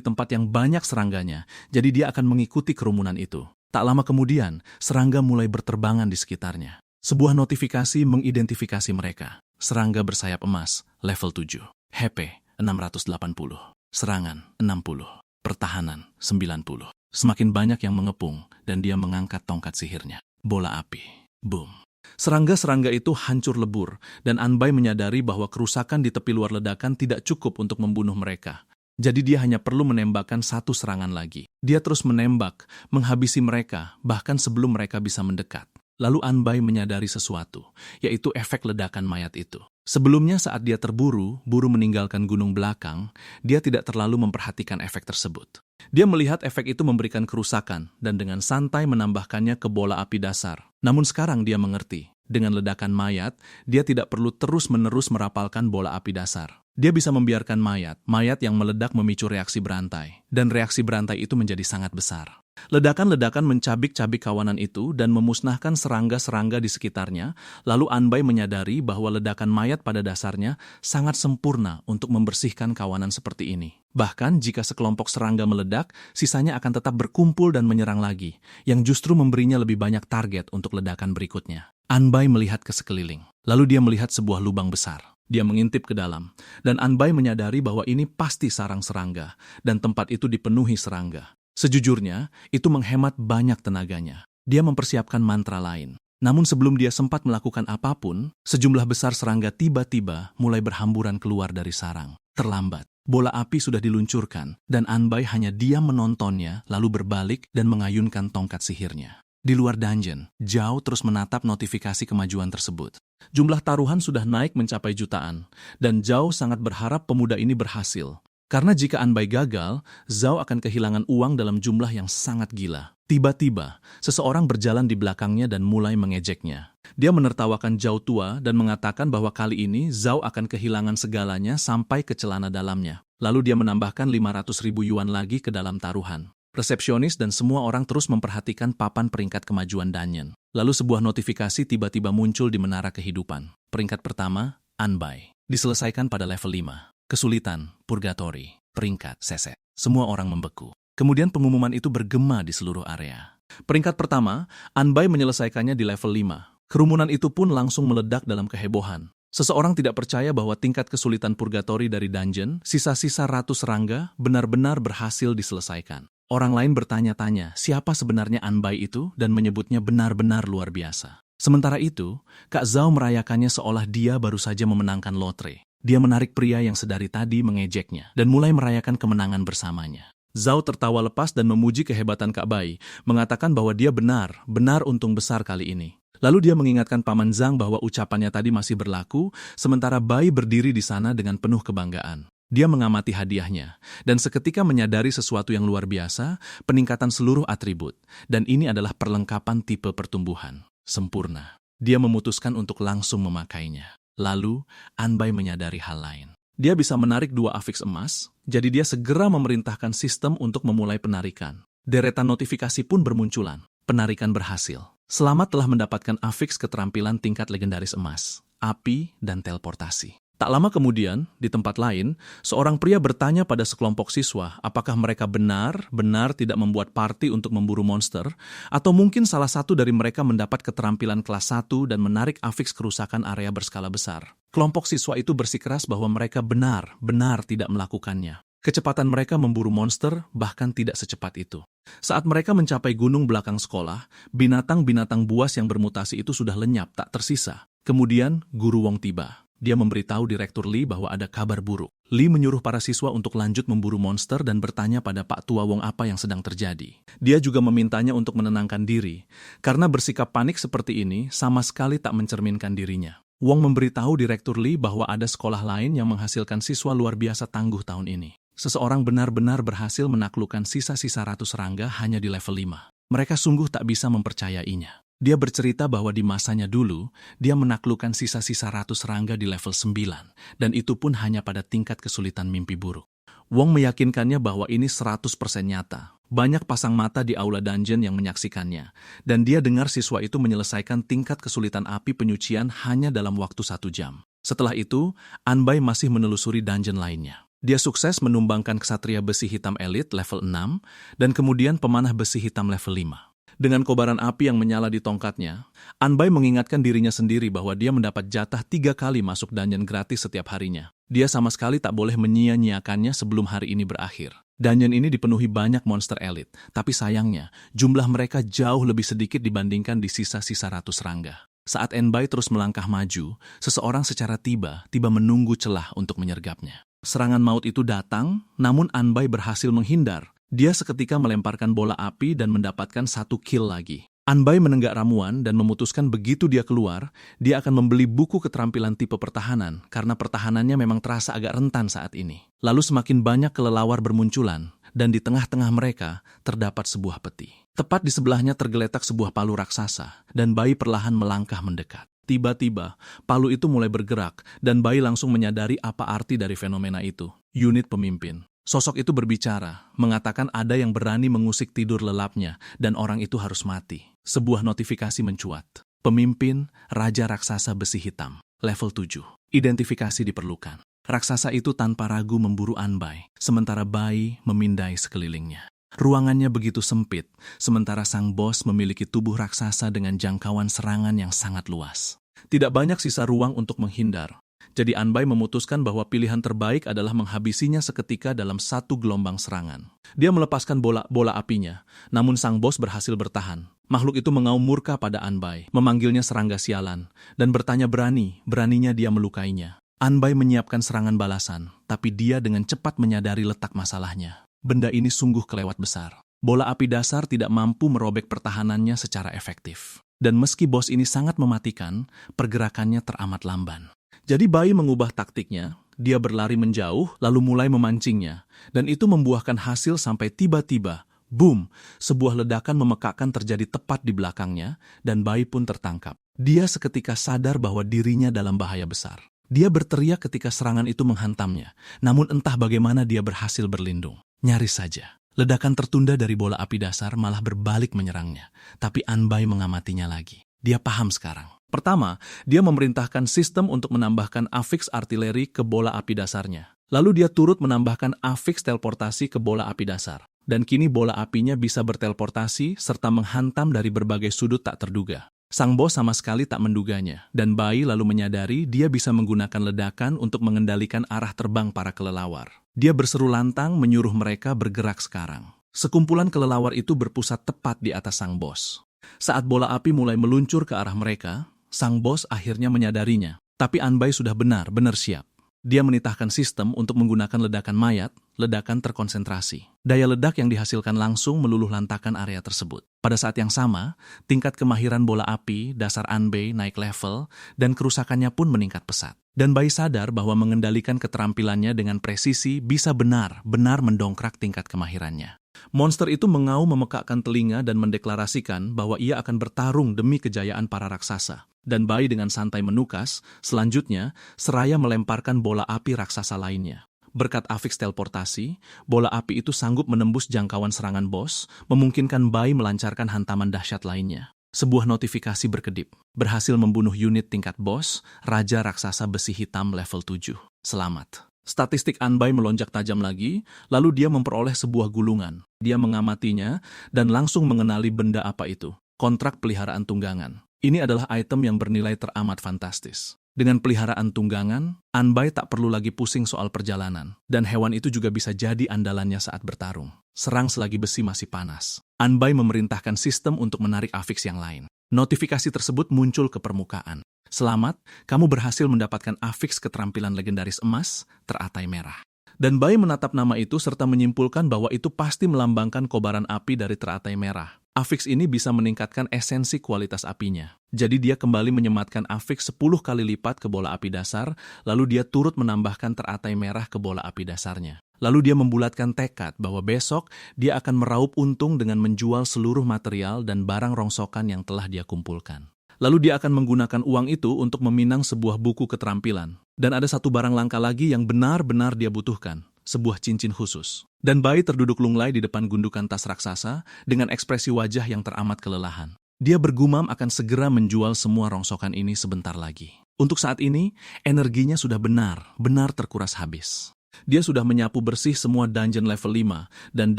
tempat yang banyak serangganya, jadi dia akan mengikuti kerumunan itu. Tak lama kemudian, serangga mulai berterbangan di sekitarnya. Sebuah notifikasi mengidentifikasi mereka. Serangga bersayap emas, level 7. HP 680, serangan 60, pertahanan 90. Semakin banyak yang mengepung dan dia mengangkat tongkat sihirnya. Bola api. Boom. Serangga-serangga itu hancur lebur dan Anbai menyadari bahwa kerusakan di tepi luar ledakan tidak cukup untuk membunuh mereka. Jadi dia hanya perlu menembakkan 1 serangan lagi. Dia terus menembak, menghabisi mereka bahkan sebelum mereka bisa mendekat. Lalu Anbai menyadari sesuatu, yaitu efek ledakan mayat itu. Sebelumnya saat dia terburu, buru meninggalkan gunung belakang, dia tidak terlalu memperhatikan efek tersebut. Dia melihat efek itu memberikan kerusakan dan dengan santai menambahkannya ke bola api dasar. Namun sekarang dia mengerti, dengan ledakan mayat, dia tidak perlu terus-menerus merapalkan bola api dasar. Dia bisa membiarkan mayat yang meledak memicu reaksi berantai, dan reaksi berantai itu menjadi sangat besar. Ledakan-ledakan mencabik-cabik kawanan itu dan memusnahkan serangga-serangga di sekitarnya, lalu Anbai menyadari bahwa ledakan mayat pada dasarnya sangat sempurna untuk membersihkan kawanan seperti ini. Bahkan jika sekelompok serangga meledak, sisanya akan tetap berkumpul dan menyerang lagi, yang justru memberinya lebih banyak target untuk ledakan berikutnya. Anbai melihat ke sekeliling, lalu dia melihat sebuah lubang besar. Dia mengintip ke dalam, dan Anbai menyadari bahwa ini pasti sarang serangga, dan tempat itu dipenuhi serangga. Sejujurnya, itu menghemat banyak tenaganya. Dia mempersiapkan mantra lain. Namun sebelum dia sempat melakukan apapun, sejumlah besar serangga tiba-tiba mulai berhamburan keluar dari sarang. Terlambat. Bola api sudah diluncurkan, dan Anbai hanya diam menontonnya, lalu berbalik dan mengayunkan tongkat sihirnya. Di luar dungeon, Zhao terus menatap notifikasi kemajuan tersebut. Jumlah taruhan sudah naik mencapai jutaan, dan Zhao sangat berharap pemuda ini berhasil. Karena jika Anbai gagal, Zhao akan kehilangan uang dalam jumlah yang sangat gila. Tiba-tiba, seseorang berjalan di belakangnya dan mulai mengejeknya. Dia menertawakan Zhao tua dan mengatakan bahwa kali ini Zhao akan kehilangan segalanya sampai ke celana dalamnya. Lalu dia menambahkan 500.000 yuan lagi ke dalam taruhan. Resepsionis dan semua orang terus memperhatikan papan peringkat kemajuan dungeon. Lalu sebuah notifikasi tiba-tiba muncul di menara kehidupan. Peringkat pertama, Anbai. Diselesaikan pada level 5. Kesulitan, purgatori, peringkat, sese. Semua orang membeku. Kemudian pengumuman itu bergema di seluruh area. Peringkat pertama, Anbai menyelesaikannya di level 5. Kerumunan itu pun langsung meledak dalam kehebohan. Seseorang tidak percaya bahwa tingkat kesulitan purgatori dari dungeon, sisa-sisa ratus serangga, benar-benar berhasil diselesaikan. Orang lain bertanya-tanya siapa sebenarnya Anbai itu dan menyebutnya benar-benar luar biasa. Sementara itu, Kak Zhao merayakannya seolah dia baru saja memenangkan lotre. Dia menarik pria yang sedari tadi mengejeknya dan mulai merayakan kemenangan bersamanya. Zhao tertawa lepas dan memuji kehebatan Kak Bai, mengatakan bahwa dia benar untung besar kali ini. Lalu dia mengingatkan Paman Zhang bahwa ucapannya tadi masih berlaku, sementara Bai berdiri di sana dengan penuh kebanggaan. Dia mengamati hadiahnya, dan seketika menyadari sesuatu yang luar biasa, peningkatan seluruh atribut, dan ini adalah perlengkapan tipe pertumbuhan. Sempurna. Dia memutuskan untuk langsung memakainya. Lalu, Anbai menyadari hal lain. Dia bisa menarik 2 afiks emas, jadi dia segera memerintahkan sistem untuk memulai penarikan. Deretan notifikasi pun bermunculan. Penarikan berhasil. Selamat telah mendapatkan afiks keterampilan tingkat legendaris emas, api, dan teleportasi. Tak lama kemudian, di tempat lain, seorang pria bertanya pada sekelompok siswa apakah mereka benar-benar tidak membuat party untuk memburu monster, atau mungkin salah satu dari mereka mendapat keterampilan kelas 1 dan menarik afiks kerusakan area berskala besar. Kelompok siswa itu bersikeras bahwa mereka benar-benar tidak melakukannya. Kecepatan mereka memburu monster bahkan tidak secepat itu. Saat mereka mencapai gunung belakang sekolah, binatang-binatang buas yang bermutasi itu sudah lenyap tak tersisa. Kemudian, Guru Wong tiba. Dia memberitahu Direktur Li bahwa ada kabar buruk. Li menyuruh para siswa untuk lanjut memburu monster dan bertanya pada Pak Tua Wong apa yang sedang terjadi. Dia juga memintanya untuk menenangkan diri, karena bersikap panik seperti ini sama sekali tak mencerminkan dirinya. Wong memberitahu Direktur Li bahwa ada sekolah lain yang menghasilkan siswa luar biasa tangguh tahun ini. Seseorang benar-benar berhasil menaklukkan sisa-sisa ratus serangga hanya di level 5. Mereka sungguh tak bisa mempercayainya. Dia bercerita bahwa di masanya dulu, dia menaklukkan sisa-sisa ratus serangga di level 9, dan itu pun hanya pada tingkat kesulitan mimpi buruk. Wong meyakinkannya bahwa ini 100% nyata. Banyak pasang mata di aula dungeon yang menyaksikannya, dan dia dengar siswa itu menyelesaikan tingkat kesulitan api penyucian hanya dalam waktu 1 jam. Setelah itu, Anbai masih menelusuri dungeon lainnya. Dia sukses menumbangkan ksatria besi hitam elit level 6, dan kemudian pemanah besi hitam level 5. Dengan kobaran api yang menyala di tongkatnya, Anbai mengingatkan dirinya sendiri bahwa dia mendapat jatah 3 kali masuk dungeon gratis setiap harinya. Dia sama sekali tak boleh menyia-nyiakannya sebelum hari ini berakhir. Dungeon ini dipenuhi banyak monster elit, tapi sayangnya, jumlah mereka jauh lebih sedikit dibandingkan di sisa-sisa ratus serangga. Saat Anbai terus melangkah maju, seseorang secara tiba-tiba menunggu celah untuk menyergapnya. Serangan maut itu datang, namun Anbai berhasil menghindar. Dia seketika melemparkan bola api dan mendapatkan 1 kill lagi. Anbai menenggak ramuan dan memutuskan begitu dia keluar, dia akan membeli buku keterampilan tipe pertahanan karena pertahanannya memang terasa agak rentan saat ini. Lalu semakin banyak kelelawar bermunculan, dan di tengah-tengah mereka terdapat sebuah peti. Tepat di sebelahnya tergeletak sebuah palu raksasa, dan Bai perlahan melangkah mendekat. Tiba-tiba, palu itu mulai bergerak, dan Bai langsung menyadari apa arti dari fenomena itu. Unit pemimpin. Sosok itu berbicara, mengatakan ada yang berani mengusik tidur lelapnya, dan orang itu harus mati. Sebuah notifikasi mencuat. Pemimpin, Raja Raksasa Besi Hitam, level 7. Identifikasi diperlukan. Raksasa itu tanpa ragu memburu Anbai, sementara Bai memindai sekelilingnya. Ruangannya begitu sempit, sementara sang bos memiliki tubuh raksasa dengan jangkauan serangan yang sangat luas. Tidak banyak sisa ruang untuk menghindar. Jadi Anbai memutuskan bahwa pilihan terbaik adalah menghabisinya seketika dalam 1 gelombang serangan. Dia melepaskan bola apinya, namun sang bos berhasil bertahan. Makhluk itu mengaum murka pada Anbai, memanggilnya serangga sialan, dan bertanya beraninya dia melukainya. Anbai menyiapkan serangan balasan, tapi dia dengan cepat menyadari letak masalahnya. Benda ini sungguh kelewat besar. Bola api dasar tidak mampu merobek pertahanannya secara efektif. Dan meski bos ini sangat mematikan, pergerakannya teramat lamban. Jadi Bai mengubah taktiknya, dia berlari menjauh lalu mulai memancingnya. Dan itu membuahkan hasil sampai tiba-tiba, boom, sebuah ledakan memekakkan terjadi tepat di belakangnya dan Bai pun tertangkap. Dia seketika sadar bahwa dirinya dalam bahaya besar. Dia berteriak ketika serangan itu menghantamnya, namun entah bagaimana dia berhasil berlindung. Nyaris saja. Ledakan tertunda dari bola api dasar malah berbalik menyerangnya, tapi Anbai mengamatinya lagi. Dia paham sekarang. Pertama, dia memerintahkan sistem untuk menambahkan afiks artileri ke bola api dasarnya. Lalu dia turut menambahkan afiks teleportasi ke bola api dasar. Dan kini bola apinya bisa berteleportasi serta menghantam dari berbagai sudut tak terduga. Sang bos sama sekali tak menduganya, dan Bai lalu menyadari dia bisa menggunakan ledakan untuk mengendalikan arah terbang para kelelawar. Dia berseru lantang menyuruh mereka bergerak sekarang. Sekumpulan kelelawar itu berpusat tepat di atas sang bos. Saat bola api mulai meluncur ke arah mereka, sang bos akhirnya menyadarinya. Tapi Anbai sudah benar-benar siap. Dia menitahkan sistem untuk menggunakan ledakan mayat, ledakan terkonsentrasi. Daya ledak yang dihasilkan langsung meluluh lantakan area tersebut. Pada saat yang sama, tingkat kemahiran bola api, dasar Anbai naik level, dan kerusakannya pun meningkat pesat. Dan Bai sadar bahwa mengendalikan keterampilannya dengan presisi bisa benar-benar mendongkrak tingkat kemahirannya. Monster itu mengaum memekakkan telinga dan mendeklarasikan bahwa ia akan bertarung demi kejayaan para raksasa. Dan Bai dengan santai menukas, selanjutnya seraya melemparkan bola api raksasa lainnya. Berkat afiks teleportasi, bola api itu sanggup menembus jangkauan serangan bos, memungkinkan Bai melancarkan hantaman dahsyat lainnya. Sebuah notifikasi berkedip, berhasil membunuh unit tingkat bos, Raja Raksasa Besi Hitam level 7. Selamat. Statistik Anbai melonjak tajam lagi, lalu dia memperoleh sebuah gulungan. Dia mengamatinya dan langsung mengenali benda apa itu. Kontrak peliharaan tunggangan. Ini adalah item yang bernilai teramat fantastis. Dengan peliharaan tunggangan, Anbai tak perlu lagi pusing soal perjalanan. Dan hewan itu juga bisa jadi andalannya saat bertarung. Serang selagi besi masih panas. Anbai memerintahkan sistem untuk menarik afiks yang lain. Notifikasi tersebut muncul ke permukaan. Selamat, kamu berhasil mendapatkan afiks keterampilan legendaris emas, teratai merah. Dan Bai menatap nama itu serta menyimpulkan bahwa itu pasti melambangkan kobaran api dari teratai merah. Afiks ini bisa meningkatkan esensi kualitas apinya. Jadi dia kembali menyematkan afiks 10 kali lipat ke bola api dasar, lalu dia turut menambahkan teratai merah ke bola api dasarnya. Lalu dia membulatkan tekad bahwa besok dia akan meraup untung dengan menjual seluruh material dan barang rongsokan yang telah dia kumpulkan. Lalu dia akan menggunakan uang itu untuk meminang sebuah buku keterampilan. Dan ada satu barang langka lagi yang benar-benar dia butuhkan, sebuah cincin khusus. Dan Bai terduduk lunglai di depan gundukan tas raksasa dengan ekspresi wajah yang teramat kelelahan. Dia bergumam akan segera menjual semua rongsokan ini sebentar lagi. Untuk saat ini, energinya sudah benar-benar terkuras habis. Dia sudah menyapu bersih semua dungeon level 5, dan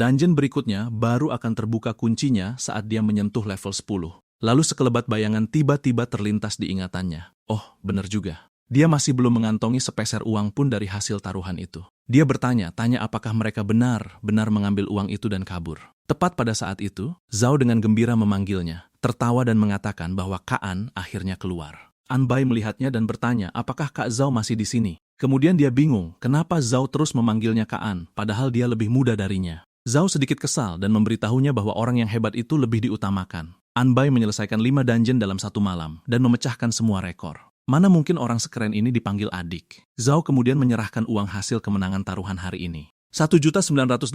dungeon berikutnya baru akan terbuka kuncinya saat dia menyentuh level 10. Lalu sekelebat bayangan tiba-tiba terlintas di ingatannya. Oh, benar juga. Dia masih belum mengantongi sepeser uang pun dari hasil taruhan itu. Dia bertanya apakah mereka benar-benar mengambil uang itu dan kabur. Tepat pada saat itu, Zhao dengan gembira memanggilnya, tertawa dan mengatakan bahwa Kaan akhirnya keluar. Anbai melihatnya dan bertanya apakah Kak Zhao masih di sini. Kemudian dia bingung kenapa Zhao terus memanggilnya Kaan, padahal dia lebih muda darinya. Zhao sedikit kesal dan memberitahunya bahwa orang yang hebat itu lebih diutamakan. Anbai menyelesaikan 5 dungeon dalam satu malam dan memecahkan semua rekor. Mana mungkin orang sekeren ini dipanggil adik. Zhao kemudian menyerahkan uang hasil kemenangan taruhan hari ini. 1.980.000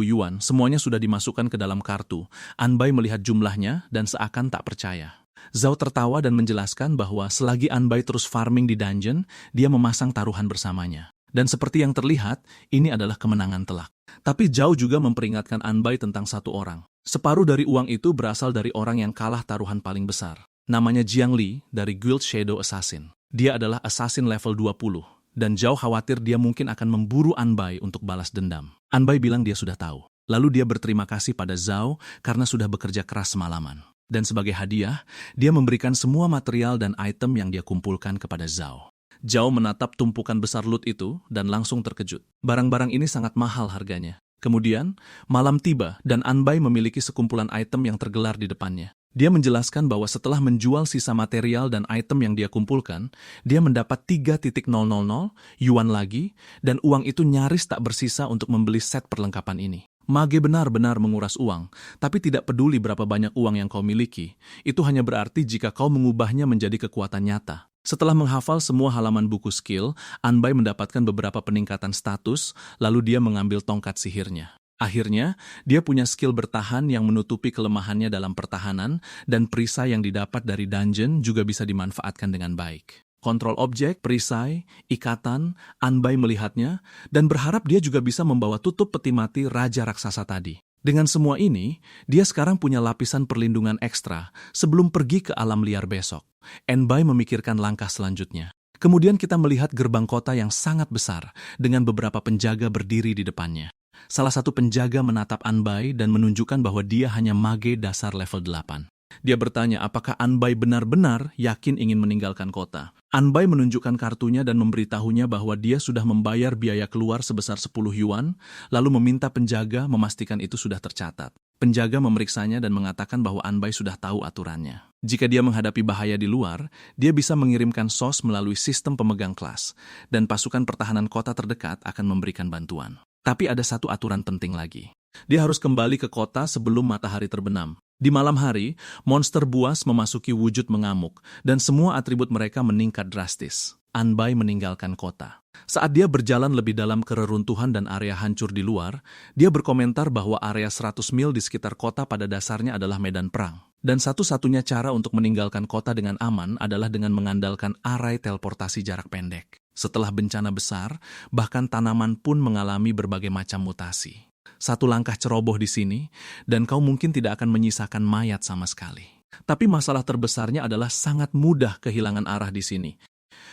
yuan semuanya sudah dimasukkan ke dalam kartu. Anbai melihat jumlahnya dan seakan tak percaya. Zhao tertawa dan menjelaskan bahwa selagi Anbai terus farming di dungeon, dia memasang taruhan bersamanya. Dan seperti yang terlihat, ini adalah kemenangan telak. Tapi Zhao juga memperingatkan Anbai tentang satu orang. Separuh dari uang itu berasal dari orang yang kalah taruhan paling besar. Namanya Jiang Li dari Guild Shadow Assassin. Dia adalah assassin level 20, dan Zhao khawatir dia mungkin akan memburu Anbai untuk balas dendam. Anbai bilang dia sudah tahu. Lalu dia berterima kasih pada Zhao karena sudah bekerja keras semalaman. Dan sebagai hadiah, dia memberikan semua material dan item yang dia kumpulkan kepada Zhao. Zhao menatap tumpukan besar loot itu dan langsung terkejut. Barang-barang ini sangat mahal harganya. Kemudian, malam tiba dan Anbai memiliki sekumpulan item yang tergelar di depannya. Dia menjelaskan bahwa setelah menjual sisa material dan item yang dia kumpulkan, dia mendapat 3.000 yuan lagi, dan uang itu nyaris tak bersisa untuk membeli set perlengkapan ini. Mage benar-benar menguras uang, tapi tidak peduli berapa banyak uang yang kau miliki. Itu hanya berarti jika kau mengubahnya menjadi kekuatan nyata. Setelah menghafal semua halaman buku skill, Anbai mendapatkan beberapa peningkatan status, lalu dia mengambil tongkat sihirnya. Akhirnya, dia punya skill bertahan yang menutupi kelemahannya dalam pertahanan, dan perisai yang didapat dari dungeon juga bisa dimanfaatkan dengan baik. Kontrol objek, perisai, ikatan, Anbai melihatnya, dan berharap dia juga bisa membawa tutup peti mati Raja Raksasa tadi. Dengan semua ini, dia sekarang punya lapisan perlindungan ekstra sebelum pergi ke alam liar besok. Anbai memikirkan langkah selanjutnya. Kemudian kita melihat gerbang kota yang sangat besar dengan beberapa penjaga berdiri di depannya. Salah satu penjaga menatap Anbai dan menunjukkan bahwa dia hanya mage dasar level 8. Dia bertanya apakah Anbai benar-benar yakin ingin meninggalkan kota. Anbai menunjukkan kartunya dan memberitahunya bahwa dia sudah membayar biaya keluar sebesar 10 yuan, lalu meminta penjaga memastikan itu sudah tercatat. Penjaga memeriksanya dan mengatakan bahwa Anbai sudah tahu aturannya. Jika dia menghadapi bahaya di luar, dia bisa mengirimkan SOS melalui sistem pemegang kelas, dan pasukan pertahanan kota terdekat akan memberikan bantuan. Tapi ada satu aturan penting lagi. Dia harus kembali ke kota sebelum matahari terbenam. Di malam hari, monster buas memasuki wujud mengamuk, dan semua atribut mereka meningkat drastis. Anbai meninggalkan kota. Saat dia berjalan lebih dalam ke reruntuhan dan area hancur di luar, dia berkomentar bahwa area 100 mil di sekitar kota pada dasarnya adalah medan perang. Dan satu-satunya cara untuk meninggalkan kota dengan aman adalah dengan mengandalkan arai teleportasi jarak pendek. Setelah bencana besar, bahkan tanaman pun mengalami berbagai macam mutasi. Satu langkah ceroboh di sini, dan kau mungkin tidak akan menyisakan mayat sama sekali. Tapi masalah terbesarnya adalah sangat mudah kehilangan arah di sini.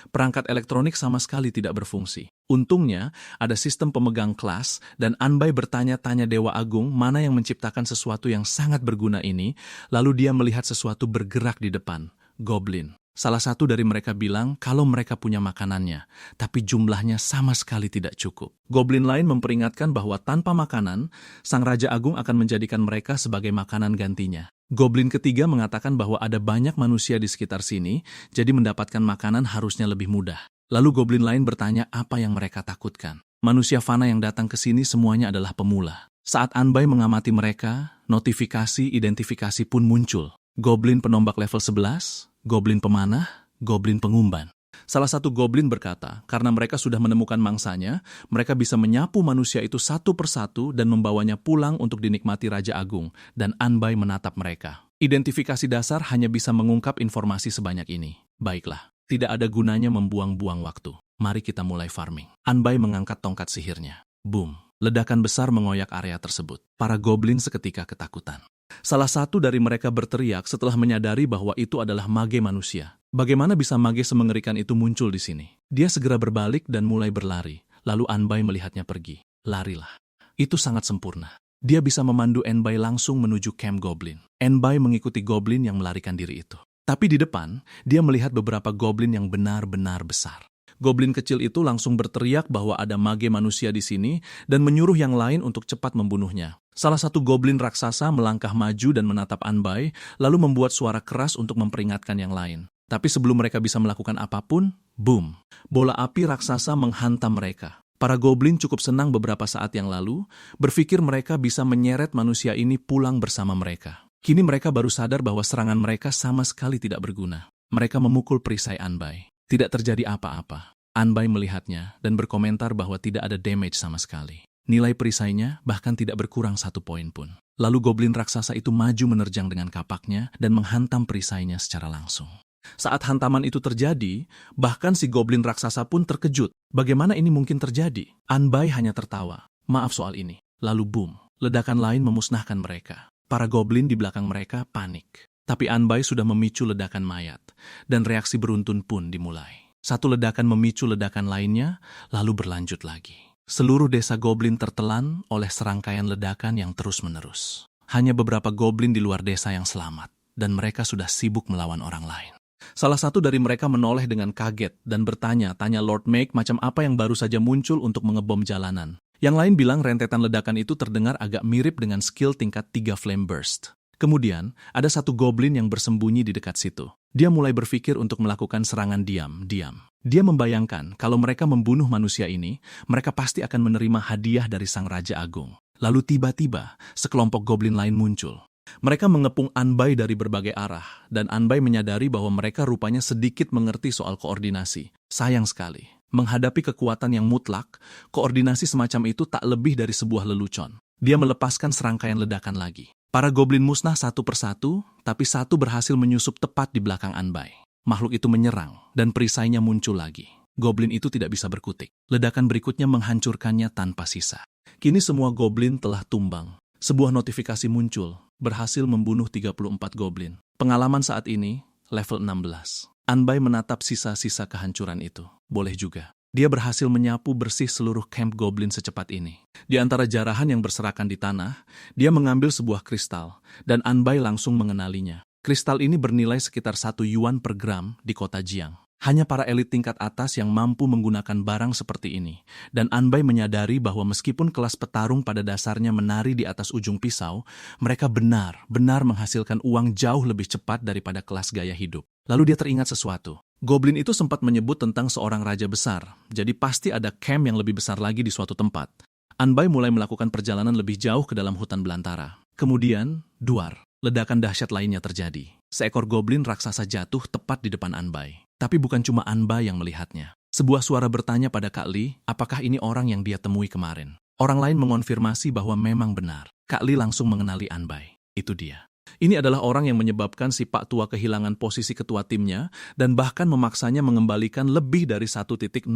Perangkat elektronik sama sekali tidak berfungsi. Untungnya, ada sistem pemegang kelas, dan Anbai bertanya-tanya Dewa Agung mana yang menciptakan sesuatu yang sangat berguna ini, lalu dia melihat sesuatu bergerak di depan, goblin. Salah satu dari mereka bilang kalau mereka punya makanannya, tapi jumlahnya sama sekali tidak cukup. Goblin lain memperingatkan bahwa tanpa makanan, Sang Raja Agung akan menjadikan mereka sebagai makanan gantinya. Goblin ketiga mengatakan bahwa ada banyak manusia di sekitar sini, jadi mendapatkan makanan harusnya lebih mudah. Lalu goblin lain bertanya apa yang mereka takutkan. Manusia fana yang datang ke sini semuanya adalah pemula. Saat Anbai mengamati mereka, notifikasi identifikasi pun muncul. Goblin penombak level 11, goblin pemanah, goblin pengumban. Salah satu goblin berkata, karena mereka sudah menemukan mangsanya, mereka bisa menyapu manusia itu satu persatu dan membawanya pulang untuk dinikmati Raja Agung, dan Anbai menatap mereka. Identifikasi dasar hanya bisa mengungkap informasi sebanyak ini. Baiklah, tidak ada gunanya membuang-buang waktu. Mari kita mulai farming. Anbai mengangkat tongkat sihirnya. Boom! Ledakan besar mengoyak area tersebut. Para goblin seketika ketakutan. Salah satu dari mereka berteriak setelah menyadari bahwa itu adalah mage manusia. Bagaimana bisa mage semengerikan itu muncul di sini? Dia segera berbalik dan mulai berlari. Lalu Anbai melihatnya pergi. Larilah. Itu sangat sempurna. Dia bisa memandu Anbai langsung menuju camp goblin. Anbai mengikuti goblin yang melarikan diri itu. Tapi di depan, dia melihat beberapa goblin yang benar-benar besar. Goblin kecil itu langsung berteriak bahwa ada mage manusia di sini dan menyuruh yang lain untuk cepat membunuhnya. Salah satu goblin raksasa melangkah maju dan menatap Anbai, lalu membuat suara keras untuk memperingatkan yang lain. Tapi sebelum mereka bisa melakukan apapun, boom! Bola api raksasa menghantam mereka. Para goblin cukup senang beberapa saat yang lalu, berpikir mereka bisa menyeret manusia ini pulang bersama mereka. Kini mereka baru sadar bahwa serangan mereka sama sekali tidak berguna. Mereka memukul perisai Anbai. Tidak terjadi apa-apa. Anbai melihatnya dan berkomentar bahwa tidak ada damage sama sekali. Nilai perisainya bahkan tidak berkurang 1 poin pun. Lalu goblin raksasa itu maju menerjang dengan kapaknya dan menghantam perisainya secara langsung. Saat hantaman itu terjadi, bahkan si goblin raksasa pun terkejut. Bagaimana ini mungkin terjadi? Anbai hanya tertawa. Maaf soal ini. Lalu boom, ledakan lain memusnahkan mereka. Para goblin di belakang mereka panik. Tapi Anbai sudah memicu ledakan mayat, dan reaksi beruntun pun dimulai. Satu ledakan memicu ledakan lainnya, lalu berlanjut lagi. Seluruh desa goblin tertelan oleh serangkaian ledakan yang terus-menerus. Hanya beberapa goblin di luar desa yang selamat, dan mereka sudah sibuk melawan orang lain. Salah satu dari mereka menoleh dengan kaget dan bertanya-tanya Lord Make macam apa yang baru saja muncul untuk mengebom jalanan. Yang lain bilang rentetan ledakan itu terdengar agak mirip dengan skill tingkat 3 Flame Burst. Kemudian, ada satu goblin yang bersembunyi di dekat situ. Dia mulai berpikir untuk melakukan serangan diam-diam. Dia membayangkan kalau mereka membunuh manusia ini, mereka pasti akan menerima hadiah dari Sang Raja Agung. Lalu tiba-tiba, sekelompok goblin lain muncul. Mereka mengepung Anbai dari berbagai arah, dan Anbai menyadari bahwa mereka rupanya sedikit mengerti soal koordinasi. Sayang sekali, menghadapi kekuatan yang mutlak, koordinasi semacam itu tak lebih dari sebuah lelucon. Dia melepaskan serangkaian ledakan lagi. Para goblin musnah satu persatu, tapi satu berhasil menyusup tepat di belakang Anbai. Makhluk itu menyerang, dan perisainya muncul lagi. Goblin itu tidak bisa berkutik. Ledakan berikutnya menghancurkannya tanpa sisa. Kini semua goblin telah tumbang. Sebuah notifikasi muncul, berhasil membunuh 34 goblin. Pengalaman saat ini, level 16. Anbai menatap sisa-sisa kehancuran itu. Boleh juga. Dia berhasil menyapu bersih seluruh camp goblin secepat ini. Di antara jarahan yang berserakan di tanah, dia mengambil sebuah kristal, dan Anbai langsung mengenalinya. Kristal ini bernilai sekitar 1 yuan per gram di kota Jiang. Hanya para elit tingkat atas yang mampu menggunakan barang seperti ini. Dan Anbai menyadari bahwa meskipun kelas petarung pada dasarnya menari di atas ujung pisau, mereka benar-benar menghasilkan uang jauh lebih cepat daripada kelas gaya hidup. Lalu dia teringat sesuatu. Goblin itu sempat menyebut tentang seorang raja besar, jadi pasti ada camp yang lebih besar lagi di suatu tempat. Anbai mulai melakukan perjalanan lebih jauh ke dalam hutan belantara. Kemudian, duar. Ledakan dahsyat lainnya terjadi. Seekor goblin raksasa jatuh tepat di depan Anbai. Tapi bukan cuma Anbai yang melihatnya. Sebuah suara bertanya pada Kak Li, apakah ini orang yang dia temui kemarin? Orang lain mengonfirmasi bahwa memang benar. Kak Li langsung mengenali Anbai. Itu dia. Ini adalah orang yang menyebabkan si Pak Tua kehilangan posisi ketua timnya dan bahkan memaksanya mengembalikan lebih dari 1.000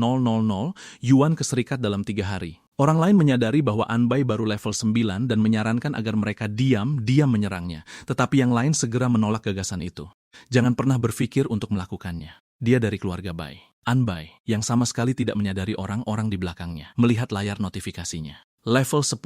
yuan ke serikat dalam 3 hari. Orang lain menyadari bahwa Anbai baru level 9 dan menyarankan agar mereka diam menyerangnya. Tetapi yang lain segera menolak gagasan itu. Jangan pernah berpikir untuk melakukannya. Dia dari keluarga Bai. Anbai, yang sama sekali tidak menyadari orang-orang di belakangnya, melihat layar notifikasinya. Level 10.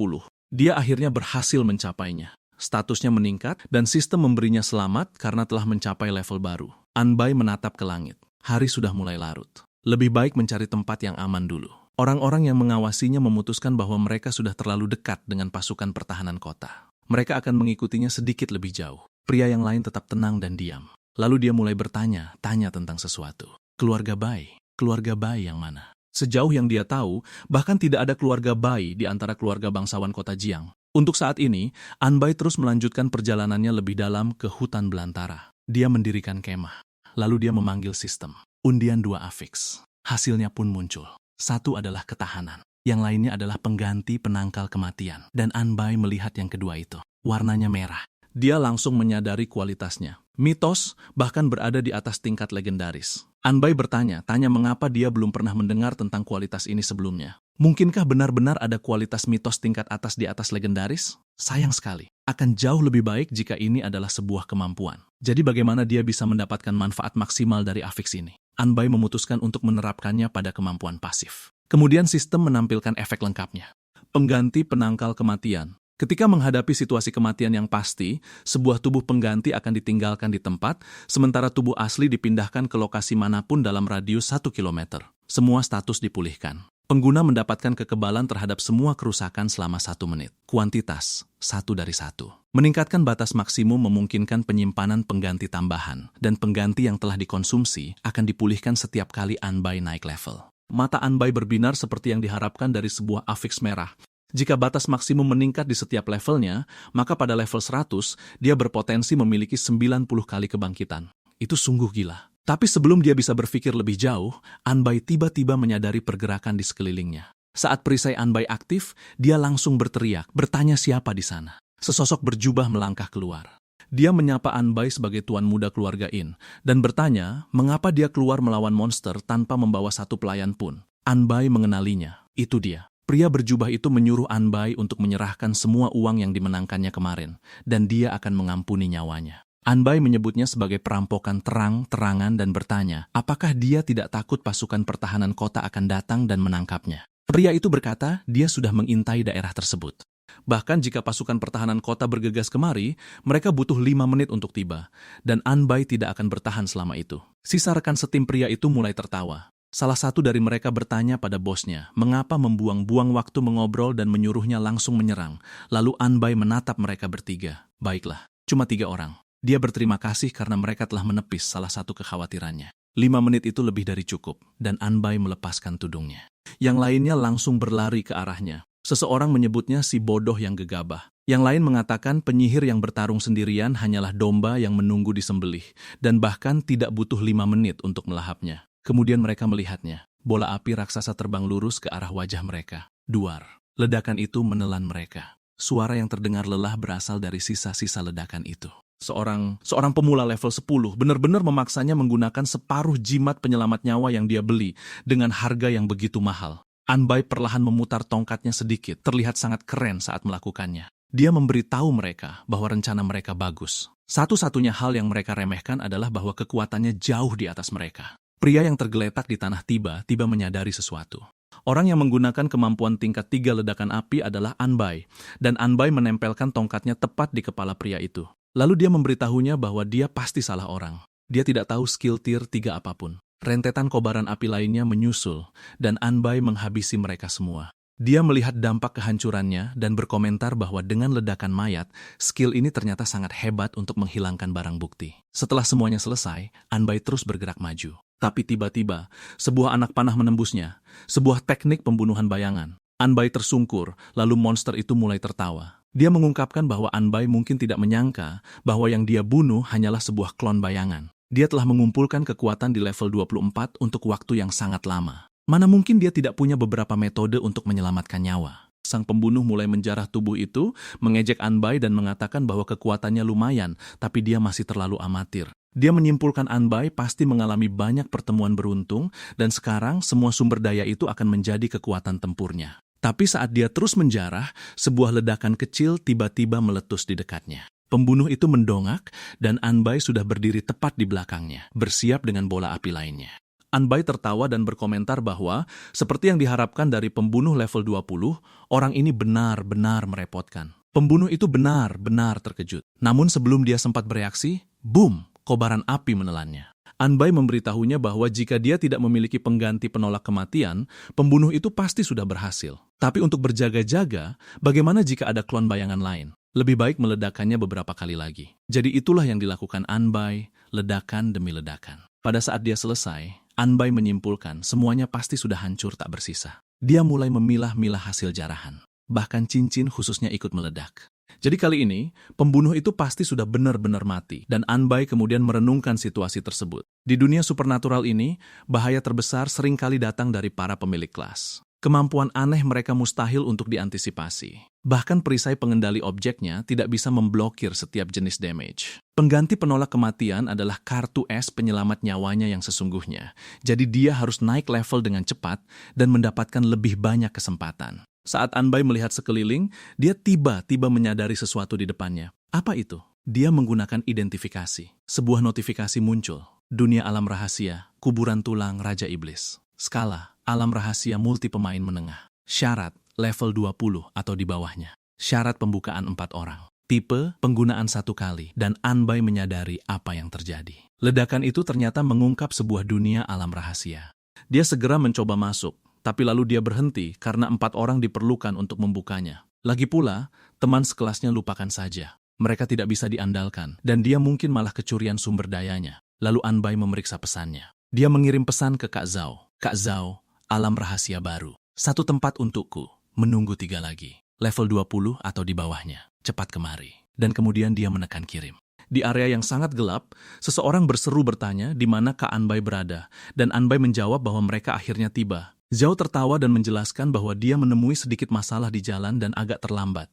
Dia akhirnya berhasil mencapainya. Statusnya meningkat dan sistem memberinya selamat karena telah mencapai level baru. Anbai menatap ke langit. Hari sudah mulai larut. Lebih baik mencari tempat yang aman dulu. Orang-orang yang mengawasinya memutuskan bahwa mereka sudah terlalu dekat dengan pasukan pertahanan kota. Mereka akan mengikutinya sedikit lebih jauh. Pria yang lain tetap tenang dan diam. Lalu dia mulai bertanya tentang sesuatu. Keluarga Bai yang mana? Sejauh yang dia tahu, bahkan tidak ada keluarga Bai di antara keluarga bangsawan kota Jiang. Untuk saat ini, Anbai terus melanjutkan perjalanannya lebih dalam ke hutan belantara. Dia mendirikan kemah. Lalu dia memanggil sistem. Undian 2 afiks. Hasilnya pun muncul. Satu adalah ketahanan. Yang lainnya adalah pengganti penangkal kematian. Dan Anbai melihat yang kedua itu. Warnanya merah. Dia langsung menyadari kualitasnya. Mitos bahkan berada di atas tingkat legendaris. Anbai tanya mengapa dia belum pernah mendengar tentang kualitas ini sebelumnya. Mungkinkah benar-benar ada kualitas mitos tingkat atas di atas legendaris? Sayang sekali. Akan jauh lebih baik jika ini adalah sebuah kemampuan. Jadi bagaimana dia bisa mendapatkan manfaat maksimal dari afiks ini? Anbai memutuskan untuk menerapkannya pada kemampuan pasif. Kemudian sistem menampilkan efek lengkapnya. Pengganti penangkal kematian. Ketika menghadapi situasi kematian yang pasti, sebuah tubuh pengganti akan ditinggalkan di tempat, sementara tubuh asli dipindahkan ke lokasi manapun dalam radius 1 km. Semua status dipulihkan. Pengguna mendapatkan kekebalan terhadap semua kerusakan selama 1 menit. Kuantitas, 1 dari 1. Meningkatkan batas maksimum memungkinkan penyimpanan pengganti tambahan, dan pengganti yang telah dikonsumsi akan dipulihkan setiap kali Anbai naik level. Mata Anbai berbinar seperti yang diharapkan dari sebuah afiks merah. Jika batas maksimum meningkat di setiap levelnya, maka pada level 100, dia berpotensi memiliki 90 kali kebangkitan. Itu sungguh gila. Tapi sebelum dia bisa berpikir lebih jauh, Anbai tiba-tiba menyadari pergerakan di sekelilingnya. Saat perisai Anbai aktif, dia langsung berteriak, bertanya siapa di sana. Sesosok berjubah melangkah keluar. Dia menyapa Anbai sebagai tuan muda keluarga In, dan bertanya mengapa dia keluar melawan monster tanpa membawa satu pelayan pun. Anbai mengenalinya. Itu dia. Pria berjubah itu menyuruh Anbai untuk menyerahkan semua uang yang dimenangkannya kemarin, dan dia akan mengampuni nyawanya. Anbai menyebutnya sebagai perampokan terang-terangan dan bertanya, apakah dia tidak takut pasukan pertahanan kota akan datang dan menangkapnya. Pria itu berkata, dia sudah mengintai daerah tersebut. Bahkan jika pasukan pertahanan kota bergegas kemari, mereka butuh 5 menit untuk tiba, dan Anbai tidak akan bertahan selama itu. Sisa rekan setim pria itu mulai tertawa. Salah satu dari mereka bertanya pada bosnya, mengapa membuang-buang waktu mengobrol dan menyuruhnya langsung menyerang. Lalu Anbai menatap mereka bertiga. Baiklah, cuma 3 orang. Dia berterima kasih karena mereka telah menepis salah satu kekhawatirannya. 5 menit itu lebih dari cukup, dan Anbai melepaskan tudungnya. Yang lainnya langsung berlari ke arahnya. Seseorang menyebutnya si bodoh yang gegabah. Yang lain mengatakan penyihir yang bertarung sendirian hanyalah domba yang menunggu disembelih, dan bahkan tidak butuh 5 menit untuk melahapnya. Kemudian mereka melihatnya. Bola api raksasa terbang lurus ke arah wajah mereka. Duar. Ledakan itu menelan mereka. Suara yang terdengar lelah berasal dari sisa-sisa ledakan itu. Seorang pemula level 10 benar-benar memaksanya menggunakan separuh jimat penyelamat nyawa yang dia beli dengan harga yang begitu mahal. Anbai perlahan memutar tongkatnya sedikit, terlihat sangat keren saat melakukannya. Dia memberitahu mereka bahwa rencana mereka bagus. Satu-satunya hal yang mereka remehkan adalah bahwa kekuatannya jauh di atas mereka. Pria yang tergeletak di tanah tiba-tiba menyadari sesuatu. Orang yang menggunakan kemampuan tingkat 3 ledakan api adalah Anbai, dan Anbai menempelkan tongkatnya tepat di kepala pria itu. Lalu dia memberitahunya bahwa dia pasti salah orang. Dia tidak tahu skill tier 3 apapun. Rentetan kobaran api lainnya menyusul, dan Anbai menghabisi mereka semua. Dia melihat dampak kehancurannya dan berkomentar bahwa dengan ledakan mayat, skill ini ternyata sangat hebat untuk menghilangkan barang bukti. Setelah semuanya selesai, Anbai terus bergerak maju. Tapi tiba-tiba, sebuah anak panah menembusnya, sebuah teknik pembunuhan bayangan. Anbai tersungkur, lalu monster itu mulai tertawa. Dia mengungkapkan bahwa Anbai mungkin tidak menyangka bahwa yang dia bunuh hanyalah sebuah klon bayangan. Dia telah mengumpulkan kekuatan di level 24 untuk waktu yang sangat lama. Mana mungkin dia tidak punya beberapa metode untuk menyelamatkan nyawa. Sang pembunuh mulai menjarah tubuh itu, mengejek Anbai dan mengatakan bahwa kekuatannya lumayan, tapi dia masih terlalu amatir. Dia menyimpulkan Anbai pasti mengalami banyak pertemuan beruntung, dan sekarang semua sumber daya itu akan menjadi kekuatan tempurnya. Tapi saat dia terus menjarah, sebuah ledakan kecil tiba-tiba meletus di dekatnya. Pembunuh itu mendongak, dan Anbai sudah berdiri tepat di belakangnya, bersiap dengan bola api lainnya. Anbai tertawa dan berkomentar bahwa, seperti yang diharapkan dari pembunuh level 20, orang ini benar-benar merepotkan. Pembunuh itu benar-benar terkejut. Namun sebelum dia sempat bereaksi, boom, kobaran api menelannya. Anbai memberitahunya bahwa jika dia tidak memiliki pengganti penolak kematian, pembunuh itu pasti sudah berhasil. Tapi untuk berjaga-jaga, bagaimana jika ada klon bayangan lain? Lebih baik meledakannya beberapa kali lagi. Jadi itulah yang dilakukan Anbai, ledakan demi ledakan. Pada saat dia selesai, Anbai menyimpulkan semuanya pasti sudah hancur tak bersisa. Dia mulai memilah-milah hasil jarahan. Bahkan cincin khususnya ikut meledak. Jadi kali ini, pembunuh itu pasti sudah benar-benar mati, dan Anbai kemudian merenungkan situasi tersebut. Di dunia supernatural ini, bahaya terbesar seringkali datang dari para pemilik kelas. Kemampuan aneh mereka mustahil untuk diantisipasi. Bahkan perisai pengendali objeknya tidak bisa memblokir setiap jenis damage. Pengganti penolak kematian adalah kartu es penyelamat nyawanya yang sesungguhnya. Jadi dia harus naik level dengan cepat dan mendapatkan lebih banyak kesempatan. Saat Anbai melihat sekeliling, dia tiba-tiba menyadari sesuatu di depannya. Apa itu? Dia menggunakan identifikasi. Sebuah notifikasi muncul. Dunia alam rahasia, kuburan tulang Raja Iblis. Skala, alam rahasia multi pemain menengah. Syarat, level 20 atau di bawahnya. Syarat pembukaan 4 orang. Tipe, penggunaan 1 kali. Dan Anbai menyadari apa yang terjadi. Ledakan itu ternyata mengungkap sebuah dunia alam rahasia. Dia segera mencoba masuk. Tapi lalu dia berhenti karena 4 orang diperlukan untuk membukanya. Lagi pula, teman sekelasnya lupakan saja. Mereka tidak bisa diandalkan, dan dia mungkin malah kecurian sumber dayanya. Lalu Anbai memeriksa pesannya. Dia mengirim pesan ke Kak Zhao. Kak Zhao, alam rahasia baru. 1 tempat untukku, menunggu 3 lagi. Level 20 atau di bawahnya. Cepat kemari. Dan kemudian dia menekan kirim. Di area yang sangat gelap, seseorang berseru bertanya di mana Kak Anbai berada, dan Anbai menjawab bahwa mereka akhirnya tiba. Zhao tertawa dan menjelaskan bahwa dia menemui sedikit masalah di jalan dan agak terlambat.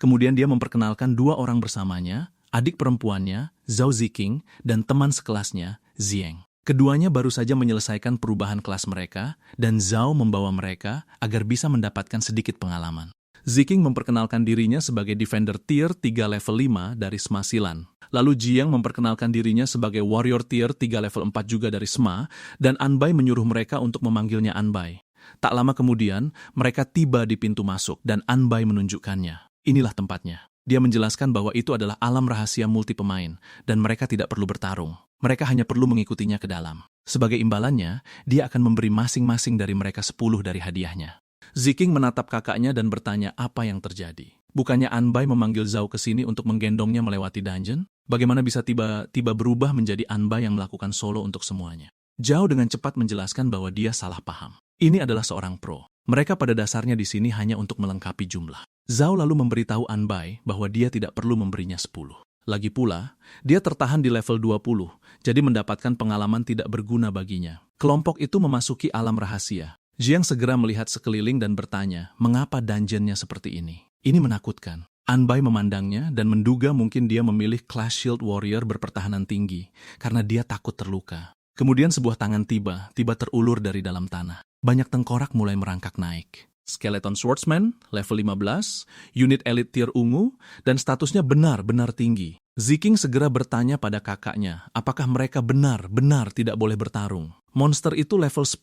Kemudian dia memperkenalkan 2 orang bersamanya, adik perempuannya, Zhao Ziqing, dan teman sekelasnya, Zieng. Keduanya baru saja menyelesaikan perubahan kelas mereka, dan Zhao membawa mereka agar bisa mendapatkan sedikit pengalaman. Ziqing memperkenalkan dirinya sebagai Defender Tier 3 level 5 dari SMA Silan. Lalu Jiang memperkenalkan dirinya sebagai Warrior Tier 3 level 4 juga dari SMA, dan Anbai menyuruh mereka untuk memanggilnya Anbai. Tak lama kemudian, mereka tiba di pintu masuk, dan Anbai menunjukkannya. Inilah tempatnya. Dia menjelaskan bahwa itu adalah alam rahasia multi pemain, dan mereka tidak perlu bertarung. Mereka hanya perlu mengikutinya ke dalam. Sebagai imbalannya, dia akan memberi masing-masing dari mereka 10 dari hadiahnya. Ziqing menatap kakaknya dan bertanya apa yang terjadi. Bukannya Anbai memanggil Zhao ke sini untuk menggendongnya melewati dungeon? Bagaimana bisa tiba-tiba berubah menjadi Anbai yang melakukan solo untuk semuanya? Zhao dengan cepat menjelaskan bahwa dia salah paham. Ini adalah seorang pro. Mereka pada dasarnya di sini hanya untuk melengkapi jumlah. Zhao lalu memberitahu Anbai bahwa dia tidak perlu memberinya 10. Lagi pula, dia tertahan di level 20, jadi mendapatkan pengalaman tidak berguna baginya. Kelompok itu memasuki alam rahasia. Jiang segera melihat sekeliling dan bertanya, mengapa dungeonnya seperti ini? Ini menakutkan. Anbai memandangnya dan menduga mungkin dia memilih Class Shield Warrior berpertahanan tinggi, karena dia takut terluka. Kemudian sebuah tangan tiba terulur dari dalam tanah. Banyak tengkorak mulai merangkak naik. Skeleton Swordsman, level 15, unit elit tier ungu, dan statusnya benar-benar tinggi. Ziking segera bertanya pada kakaknya, apakah mereka benar-benar tidak boleh bertarung. Monster itu level 10,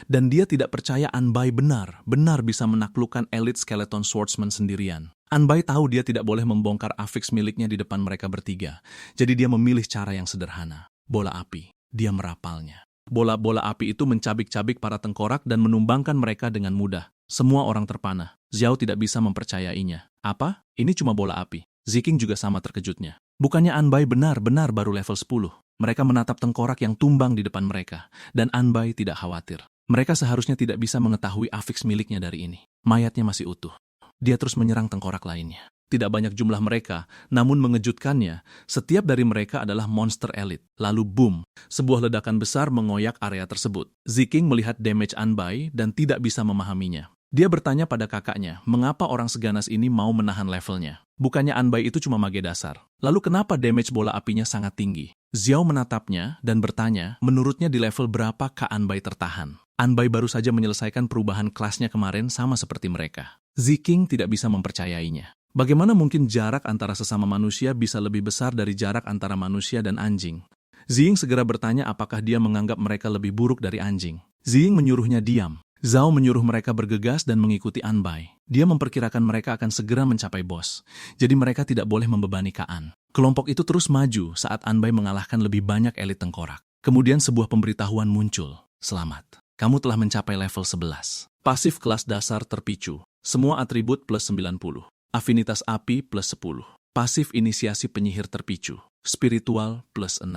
dan dia tidak percaya Anbai benar bisa menaklukkan elit Skeleton Swordsman sendirian. Anbai tahu dia tidak boleh membongkar Affix miliknya di depan mereka bertiga, jadi dia memilih cara yang sederhana. Bola api, dia merapalnya. Bola-bola api itu mencabik-cabik para tengkorak dan menumbangkan mereka dengan mudah. Semua orang terpana. Zhao tidak bisa mempercayainya. Apa? Ini cuma bola api. Ziking juga sama terkejutnya. Bukannya Anbai benar-benar baru level 10. Mereka menatap tengkorak yang tumbang di depan mereka. Dan Anbai tidak khawatir. Mereka seharusnya tidak bisa mengetahui Affix miliknya dari ini. Mayatnya masih utuh. Dia terus menyerang tengkorak lainnya. Tidak banyak jumlah mereka, namun mengejutkannya, setiap dari mereka adalah monster elit. Lalu boom, sebuah ledakan besar mengoyak area tersebut. Ziking melihat damage Anbai dan tidak bisa memahaminya. Dia bertanya pada kakaknya, mengapa orang seganas ini mau menahan levelnya? Bukannya Anbai itu cuma mage dasar. Lalu kenapa damage bola apinya sangat tinggi? Zhao menatapnya dan bertanya, menurutnya di level berapa Kak Anbai tertahan? Anbai baru saja menyelesaikan perubahan kelasnya kemarin sama seperti mereka. Ziking tidak bisa mempercayainya. Bagaimana mungkin jarak antara sesama manusia bisa lebih besar dari jarak antara manusia dan anjing? Ziying segera bertanya apakah dia menganggap mereka lebih buruk dari anjing. Ziying menyuruhnya diam. Zhao menyuruh mereka bergegas dan mengikuti Anbai. Dia memperkirakan mereka akan segera mencapai bos. Jadi mereka tidak boleh membebani Kaan. Kelompok itu terus maju saat Anbai mengalahkan lebih banyak elit tengkorak. Kemudian sebuah pemberitahuan muncul. Selamat. Kamu telah mencapai level 11. Pasif kelas dasar terpicu. Semua atribut plus 90. Afinitas api plus 10. Pasif inisiasi penyihir terpicu. Spiritual plus 6.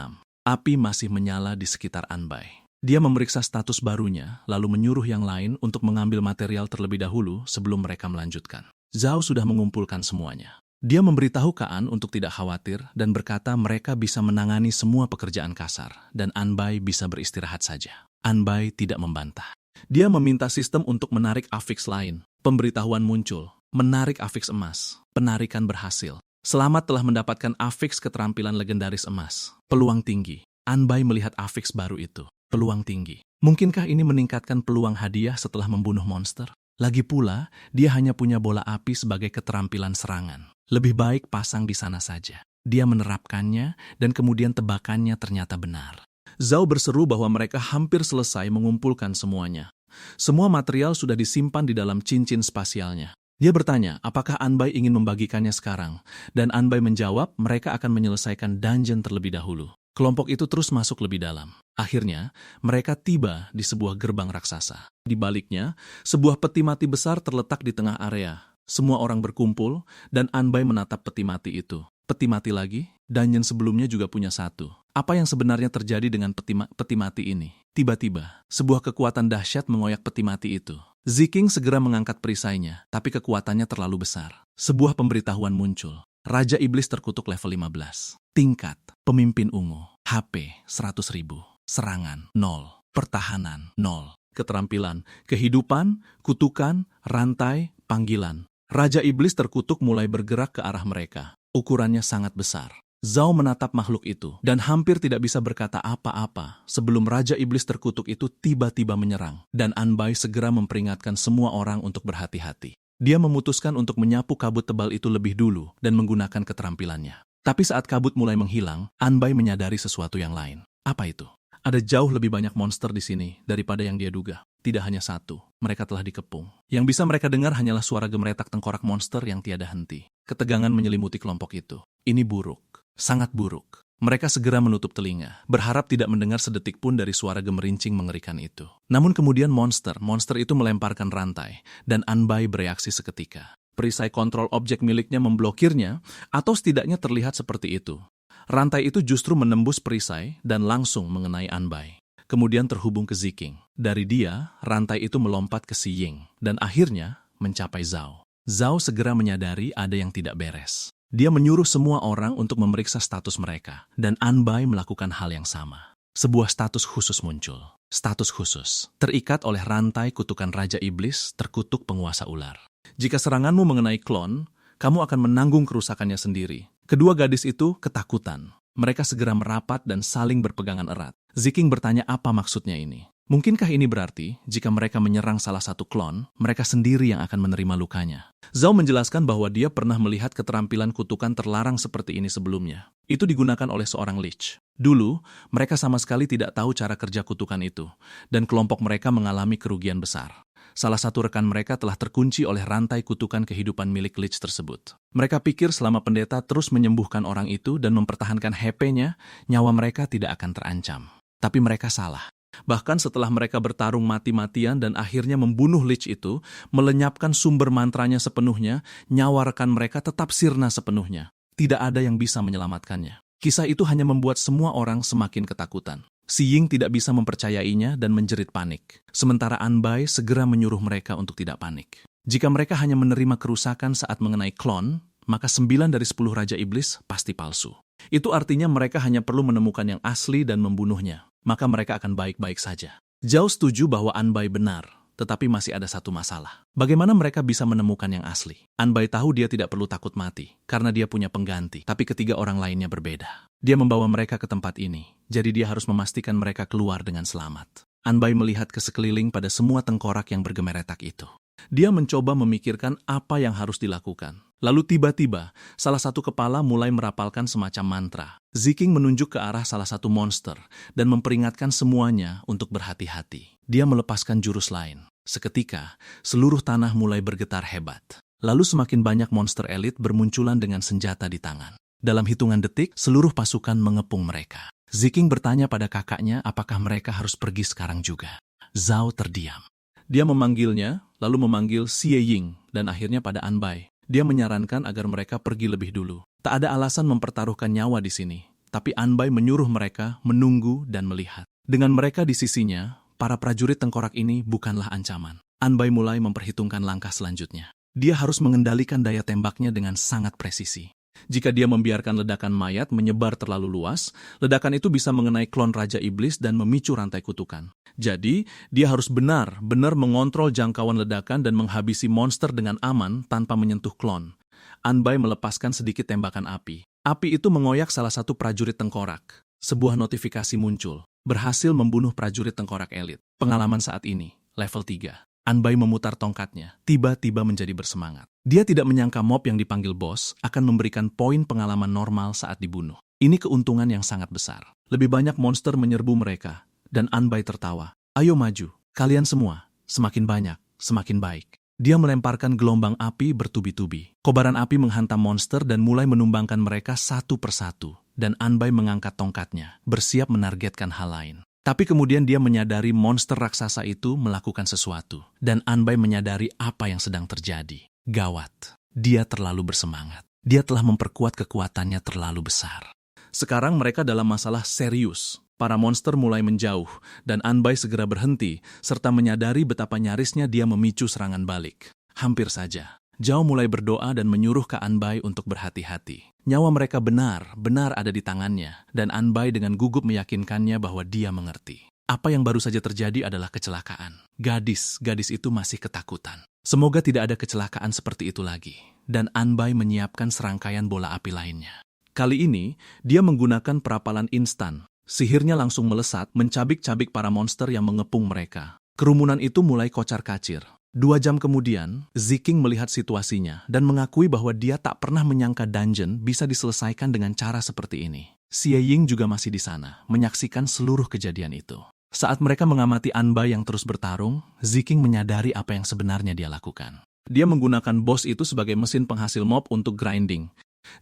Api masih menyala di sekitar Anbai. Dia memeriksa status barunya, lalu menyuruh yang lain untuk mengambil material terlebih dahulu sebelum mereka melanjutkan. Zhao sudah mengumpulkan semuanya. Dia memberitahu Kaan untuk tidak khawatir dan berkata mereka bisa menangani semua pekerjaan kasar dan Anbai bisa beristirahat saja. Anbai tidak membantah. Dia meminta sistem untuk menarik Affix lain. Pemberitahuan muncul. Menarik Affix emas. Penarikan berhasil. Selamat telah mendapatkan Affix keterampilan legendaris emas. Peluang tinggi. Anbai melihat Affix baru itu. Peluang tinggi. Mungkinkah ini meningkatkan peluang hadiah setelah membunuh monster? Lagi pula, dia hanya punya bola api sebagai keterampilan serangan. Lebih baik pasang di sana saja. Dia menerapkannya dan kemudian tebakannya ternyata benar. Zhao berseru bahwa mereka hampir selesai mengumpulkan semuanya. Semua material sudah disimpan di dalam cincin spasialnya. Dia bertanya, apakah Anbai ingin membagikannya sekarang? Dan Anbai menjawab, mereka akan menyelesaikan dungeon terlebih dahulu. Kelompok itu terus masuk lebih dalam. Akhirnya, mereka tiba di sebuah gerbang raksasa. Di baliknya, sebuah peti mati besar terletak di tengah area. Semua orang berkumpul, dan Anbai menatap peti mati itu. Peti mati lagi, dungeon sebelumnya juga punya satu. Apa yang sebenarnya terjadi dengan peti mati ini? Tiba-tiba, sebuah kekuatan dahsyat mengoyak peti mati itu. Ziking segera mengangkat perisainya, tapi kekuatannya terlalu besar. Sebuah pemberitahuan muncul. Raja Iblis terkutuk level 15. Tingkat, pemimpin ungu. HP, 100.000. Serangan, 0. Pertahanan, 0. Keterampilan, kehidupan, kutukan, rantai, panggilan. Raja Iblis terkutuk mulai bergerak ke arah mereka. Ukurannya sangat besar. Zhao menatap makhluk itu dan hampir tidak bisa berkata apa-apa sebelum Raja Iblis terkutuk itu tiba-tiba menyerang. Dan Anbai segera memperingatkan semua orang untuk berhati-hati. Dia memutuskan untuk menyapu kabut tebal itu lebih dulu dan menggunakan keterampilannya. Tapi saat kabut mulai menghilang, Anbai menyadari sesuatu yang lain. Apa itu? Ada jauh lebih banyak monster di sini daripada yang dia duga. Tidak hanya satu, mereka telah dikepung. Yang bisa mereka dengar hanyalah suara gemeretak tengkorak monster yang tiada henti. Ketegangan menyelimuti kelompok itu. Ini buruk, sangat buruk. Mereka segera menutup telinga, berharap tidak mendengar sedetik pun dari suara gemerincing mengerikan itu. Namun kemudian monster itu melemparkan rantai, dan Anbai bereaksi seketika. Perisai kontrol objek miliknya memblokirnya, atau setidaknya terlihat seperti itu. Rantai itu justru menembus perisai dan langsung mengenai Anbai. Kemudian terhubung ke Ziking. Dari dia, rantai itu melompat ke Si Ying dan akhirnya mencapai Zhao. Zhao segera menyadari ada yang tidak beres. Dia menyuruh semua orang untuk memeriksa status mereka, dan Anbai melakukan hal yang sama. Sebuah status khusus muncul. Status khusus, terikat oleh rantai kutukan Raja Iblis terkutuk penguasa ular. Jika seranganmu mengenai klon, kamu akan menanggung kerusakannya sendiri. Kedua gadis itu ketakutan. Mereka segera merapat dan saling berpegangan erat. Ziking bertanya apa maksudnya ini. Mungkinkah ini berarti, jika mereka menyerang salah satu klon, mereka sendiri yang akan menerima lukanya? Zhao menjelaskan bahwa dia pernah melihat keterampilan kutukan terlarang seperti ini sebelumnya. Itu digunakan oleh seorang lich. Dulu, mereka sama sekali tidak tahu cara kerja kutukan itu, dan kelompok mereka mengalami kerugian besar. Salah satu rekan mereka telah terkunci oleh rantai kutukan kehidupan milik lich tersebut. Mereka pikir selama pendeta terus menyembuhkan orang itu dan mempertahankan HP-nya, nyawa mereka tidak akan terancam. Tapi mereka salah. Bahkan setelah mereka bertarung mati-matian dan akhirnya membunuh lich itu, melenyapkan sumber mantranya sepenuhnya, nyawa rekan mereka tetap sirna sepenuhnya. Tidak ada yang bisa menyelamatkannya. Kisah itu hanya membuat semua orang semakin ketakutan. Si Ying tidak bisa mempercayainya dan menjerit panik. Sementara Anbai segera menyuruh mereka untuk tidak panik. Jika mereka hanya menerima kerusakan saat mengenai klon, maka 9 dari 10 Raja Iblis pasti palsu. Itu artinya mereka hanya perlu menemukan yang asli dan membunuhnya. Maka mereka akan baik-baik saja. Zhao setuju bahwa Anbai benar, tetapi masih ada satu masalah. Bagaimana mereka bisa menemukan yang asli? Anbai tahu dia tidak perlu takut mati, karena dia punya pengganti, tapi ketiga orang lainnya berbeda. Dia membawa mereka ke tempat ini, jadi dia harus memastikan mereka keluar dengan selamat. Anbai melihat ke sekeliling pada semua tengkorak yang bergemeretak itu. Dia mencoba memikirkan apa yang harus dilakukan. Lalu tiba-tiba, salah satu kepala mulai merapalkan semacam mantra. Ziking menunjuk ke arah salah satu monster dan memperingatkan semuanya untuk berhati-hati. Dia melepaskan jurus lain. Seketika, seluruh tanah mulai bergetar hebat. Lalu semakin banyak monster elit bermunculan dengan senjata di tangan. Dalam hitungan detik, seluruh pasukan mengepung mereka. Ziking bertanya pada kakaknya apakah mereka harus pergi sekarang juga. Zhao terdiam. Dia memanggilnya, lalu memanggil Si Ying, dan akhirnya pada Anbai. Dia menyarankan agar mereka pergi lebih dulu. Tak ada alasan mempertaruhkan nyawa di sini, tapi Anbai menyuruh mereka menunggu dan melihat. Dengan mereka di sisinya, para prajurit tengkorak ini bukanlah ancaman. Anbai mulai memperhitungkan langkah selanjutnya. Dia harus mengendalikan daya tembaknya dengan sangat presisi. Jika dia membiarkan ledakan mayat menyebar terlalu luas, ledakan itu bisa mengenai klon Raja Iblis dan memicu rantai kutukan. Jadi, dia harus benar-benar mengontrol jangkauan ledakan dan menghabisi monster dengan aman tanpa menyentuh klon. Anbai melepaskan sedikit tembakan api. Api itu mengoyak salah satu prajurit tengkorak. Sebuah notifikasi muncul. Berhasil membunuh prajurit tengkorak elit. Pengalaman saat ini, level 3. Anbai memutar tongkatnya, tiba-tiba menjadi bersemangat. Dia tidak menyangka mob yang dipanggil bos akan memberikan poin pengalaman normal saat dibunuh. Ini keuntungan yang sangat besar. Lebih banyak monster menyerbu mereka, dan Anbai tertawa. Ayo maju, kalian semua. Semakin banyak, semakin baik. Dia melemparkan gelombang api bertubi-tubi. Kobaran api menghantam monster dan mulai menumbangkan mereka satu persatu. Dan Anbai mengangkat tongkatnya, bersiap menargetkan hal lain. Tapi kemudian dia menyadari monster raksasa itu melakukan sesuatu. Dan Anbai menyadari apa yang sedang terjadi. Gawat. Dia terlalu bersemangat. Dia telah memperkuat kekuatannya terlalu besar. Sekarang mereka dalam masalah serius. Para monster mulai menjauh, dan Anbai segera berhenti, serta menyadari betapa nyarisnya dia memicu serangan balik. Hampir saja. Zhao mulai berdoa dan menyuruh ke Anbai untuk berhati-hati. Nyawa mereka benar ada di tangannya, dan Anbai dengan gugup meyakinkannya bahwa dia mengerti. Apa yang baru saja terjadi adalah kecelakaan. Gadis itu masih ketakutan. Semoga tidak ada kecelakaan seperti itu lagi. Dan Anbai menyiapkan serangkaian bola api lainnya. Kali ini, dia menggunakan perapalan instan. Sihirnya langsung melesat, mencabik-cabik para monster yang mengepung mereka. Kerumunan itu mulai kocar-kacir. 2 jam kemudian, Ziking melihat situasinya dan mengakui bahwa dia tak pernah menyangka dungeon bisa diselesaikan dengan cara seperti ini. Si Ying juga masih di sana, menyaksikan seluruh kejadian itu. Saat mereka mengamati Anbai yang terus bertarung, Ziking menyadari apa yang sebenarnya dia lakukan. Dia menggunakan bos itu sebagai mesin penghasil mob untuk grinding.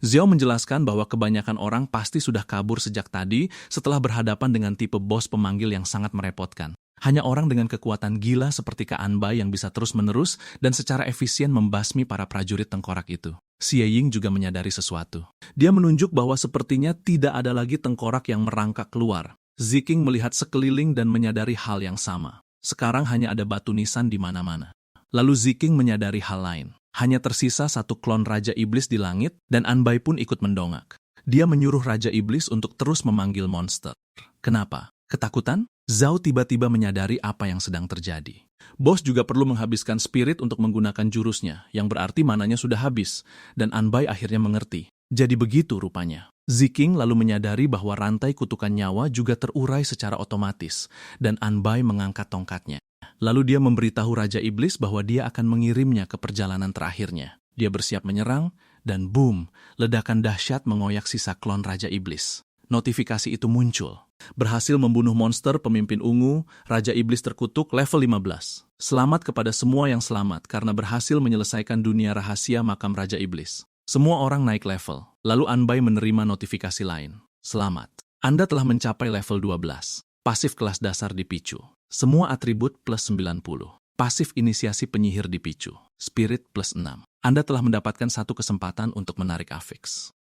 Zhao menjelaskan bahwa kebanyakan orang pasti sudah kabur sejak tadi setelah berhadapan dengan tipe bos pemanggil yang sangat merepotkan. Hanya orang dengan kekuatan gila seperti Kak Anbai yang bisa terus-menerus dan secara efisien membasmi para prajurit tengkorak itu. Xie Ying juga menyadari sesuatu. Dia menunjuk bahwa sepertinya tidak ada lagi tengkorak yang merangkak keluar. Ziking melihat sekeliling dan menyadari hal yang sama. Sekarang hanya ada batu nisan di mana-mana. Lalu Ziking menyadari hal lain. Hanya tersisa satu klon Raja Iblis di langit dan Anbai pun ikut mendongak. Dia menyuruh Raja Iblis untuk terus memanggil monster. Kenapa? Ketakutan? Zhao tiba-tiba menyadari apa yang sedang terjadi. Bos juga perlu menghabiskan spirit untuk menggunakan jurusnya, yang berarti mananya sudah habis, dan Anbai akhirnya mengerti. Jadi begitu rupanya. Ziking lalu menyadari bahwa rantai kutukan nyawa juga terurai secara otomatis, dan Anbai mengangkat tongkatnya. Lalu dia memberitahu Raja Iblis bahwa dia akan mengirimnya ke perjalanan terakhirnya. Dia bersiap menyerang, dan boom, ledakan dahsyat mengoyak sisa klon Raja Iblis. Notifikasi itu muncul. Berhasil membunuh monster pemimpin ungu, Raja Iblis terkutuk level 15. Selamat kepada semua yang selamat karena berhasil menyelesaikan dunia rahasia makam Raja Iblis. Semua orang naik level. Lalu Anbai menerima notifikasi lain. Selamat. Anda telah mencapai level 12. Pasif kelas dasar dipicu. Semua atribut plus 90. Pasif inisiasi penyihir dipicu. Spirit plus 6. Anda telah mendapatkan satu kesempatan untuk menarik afix.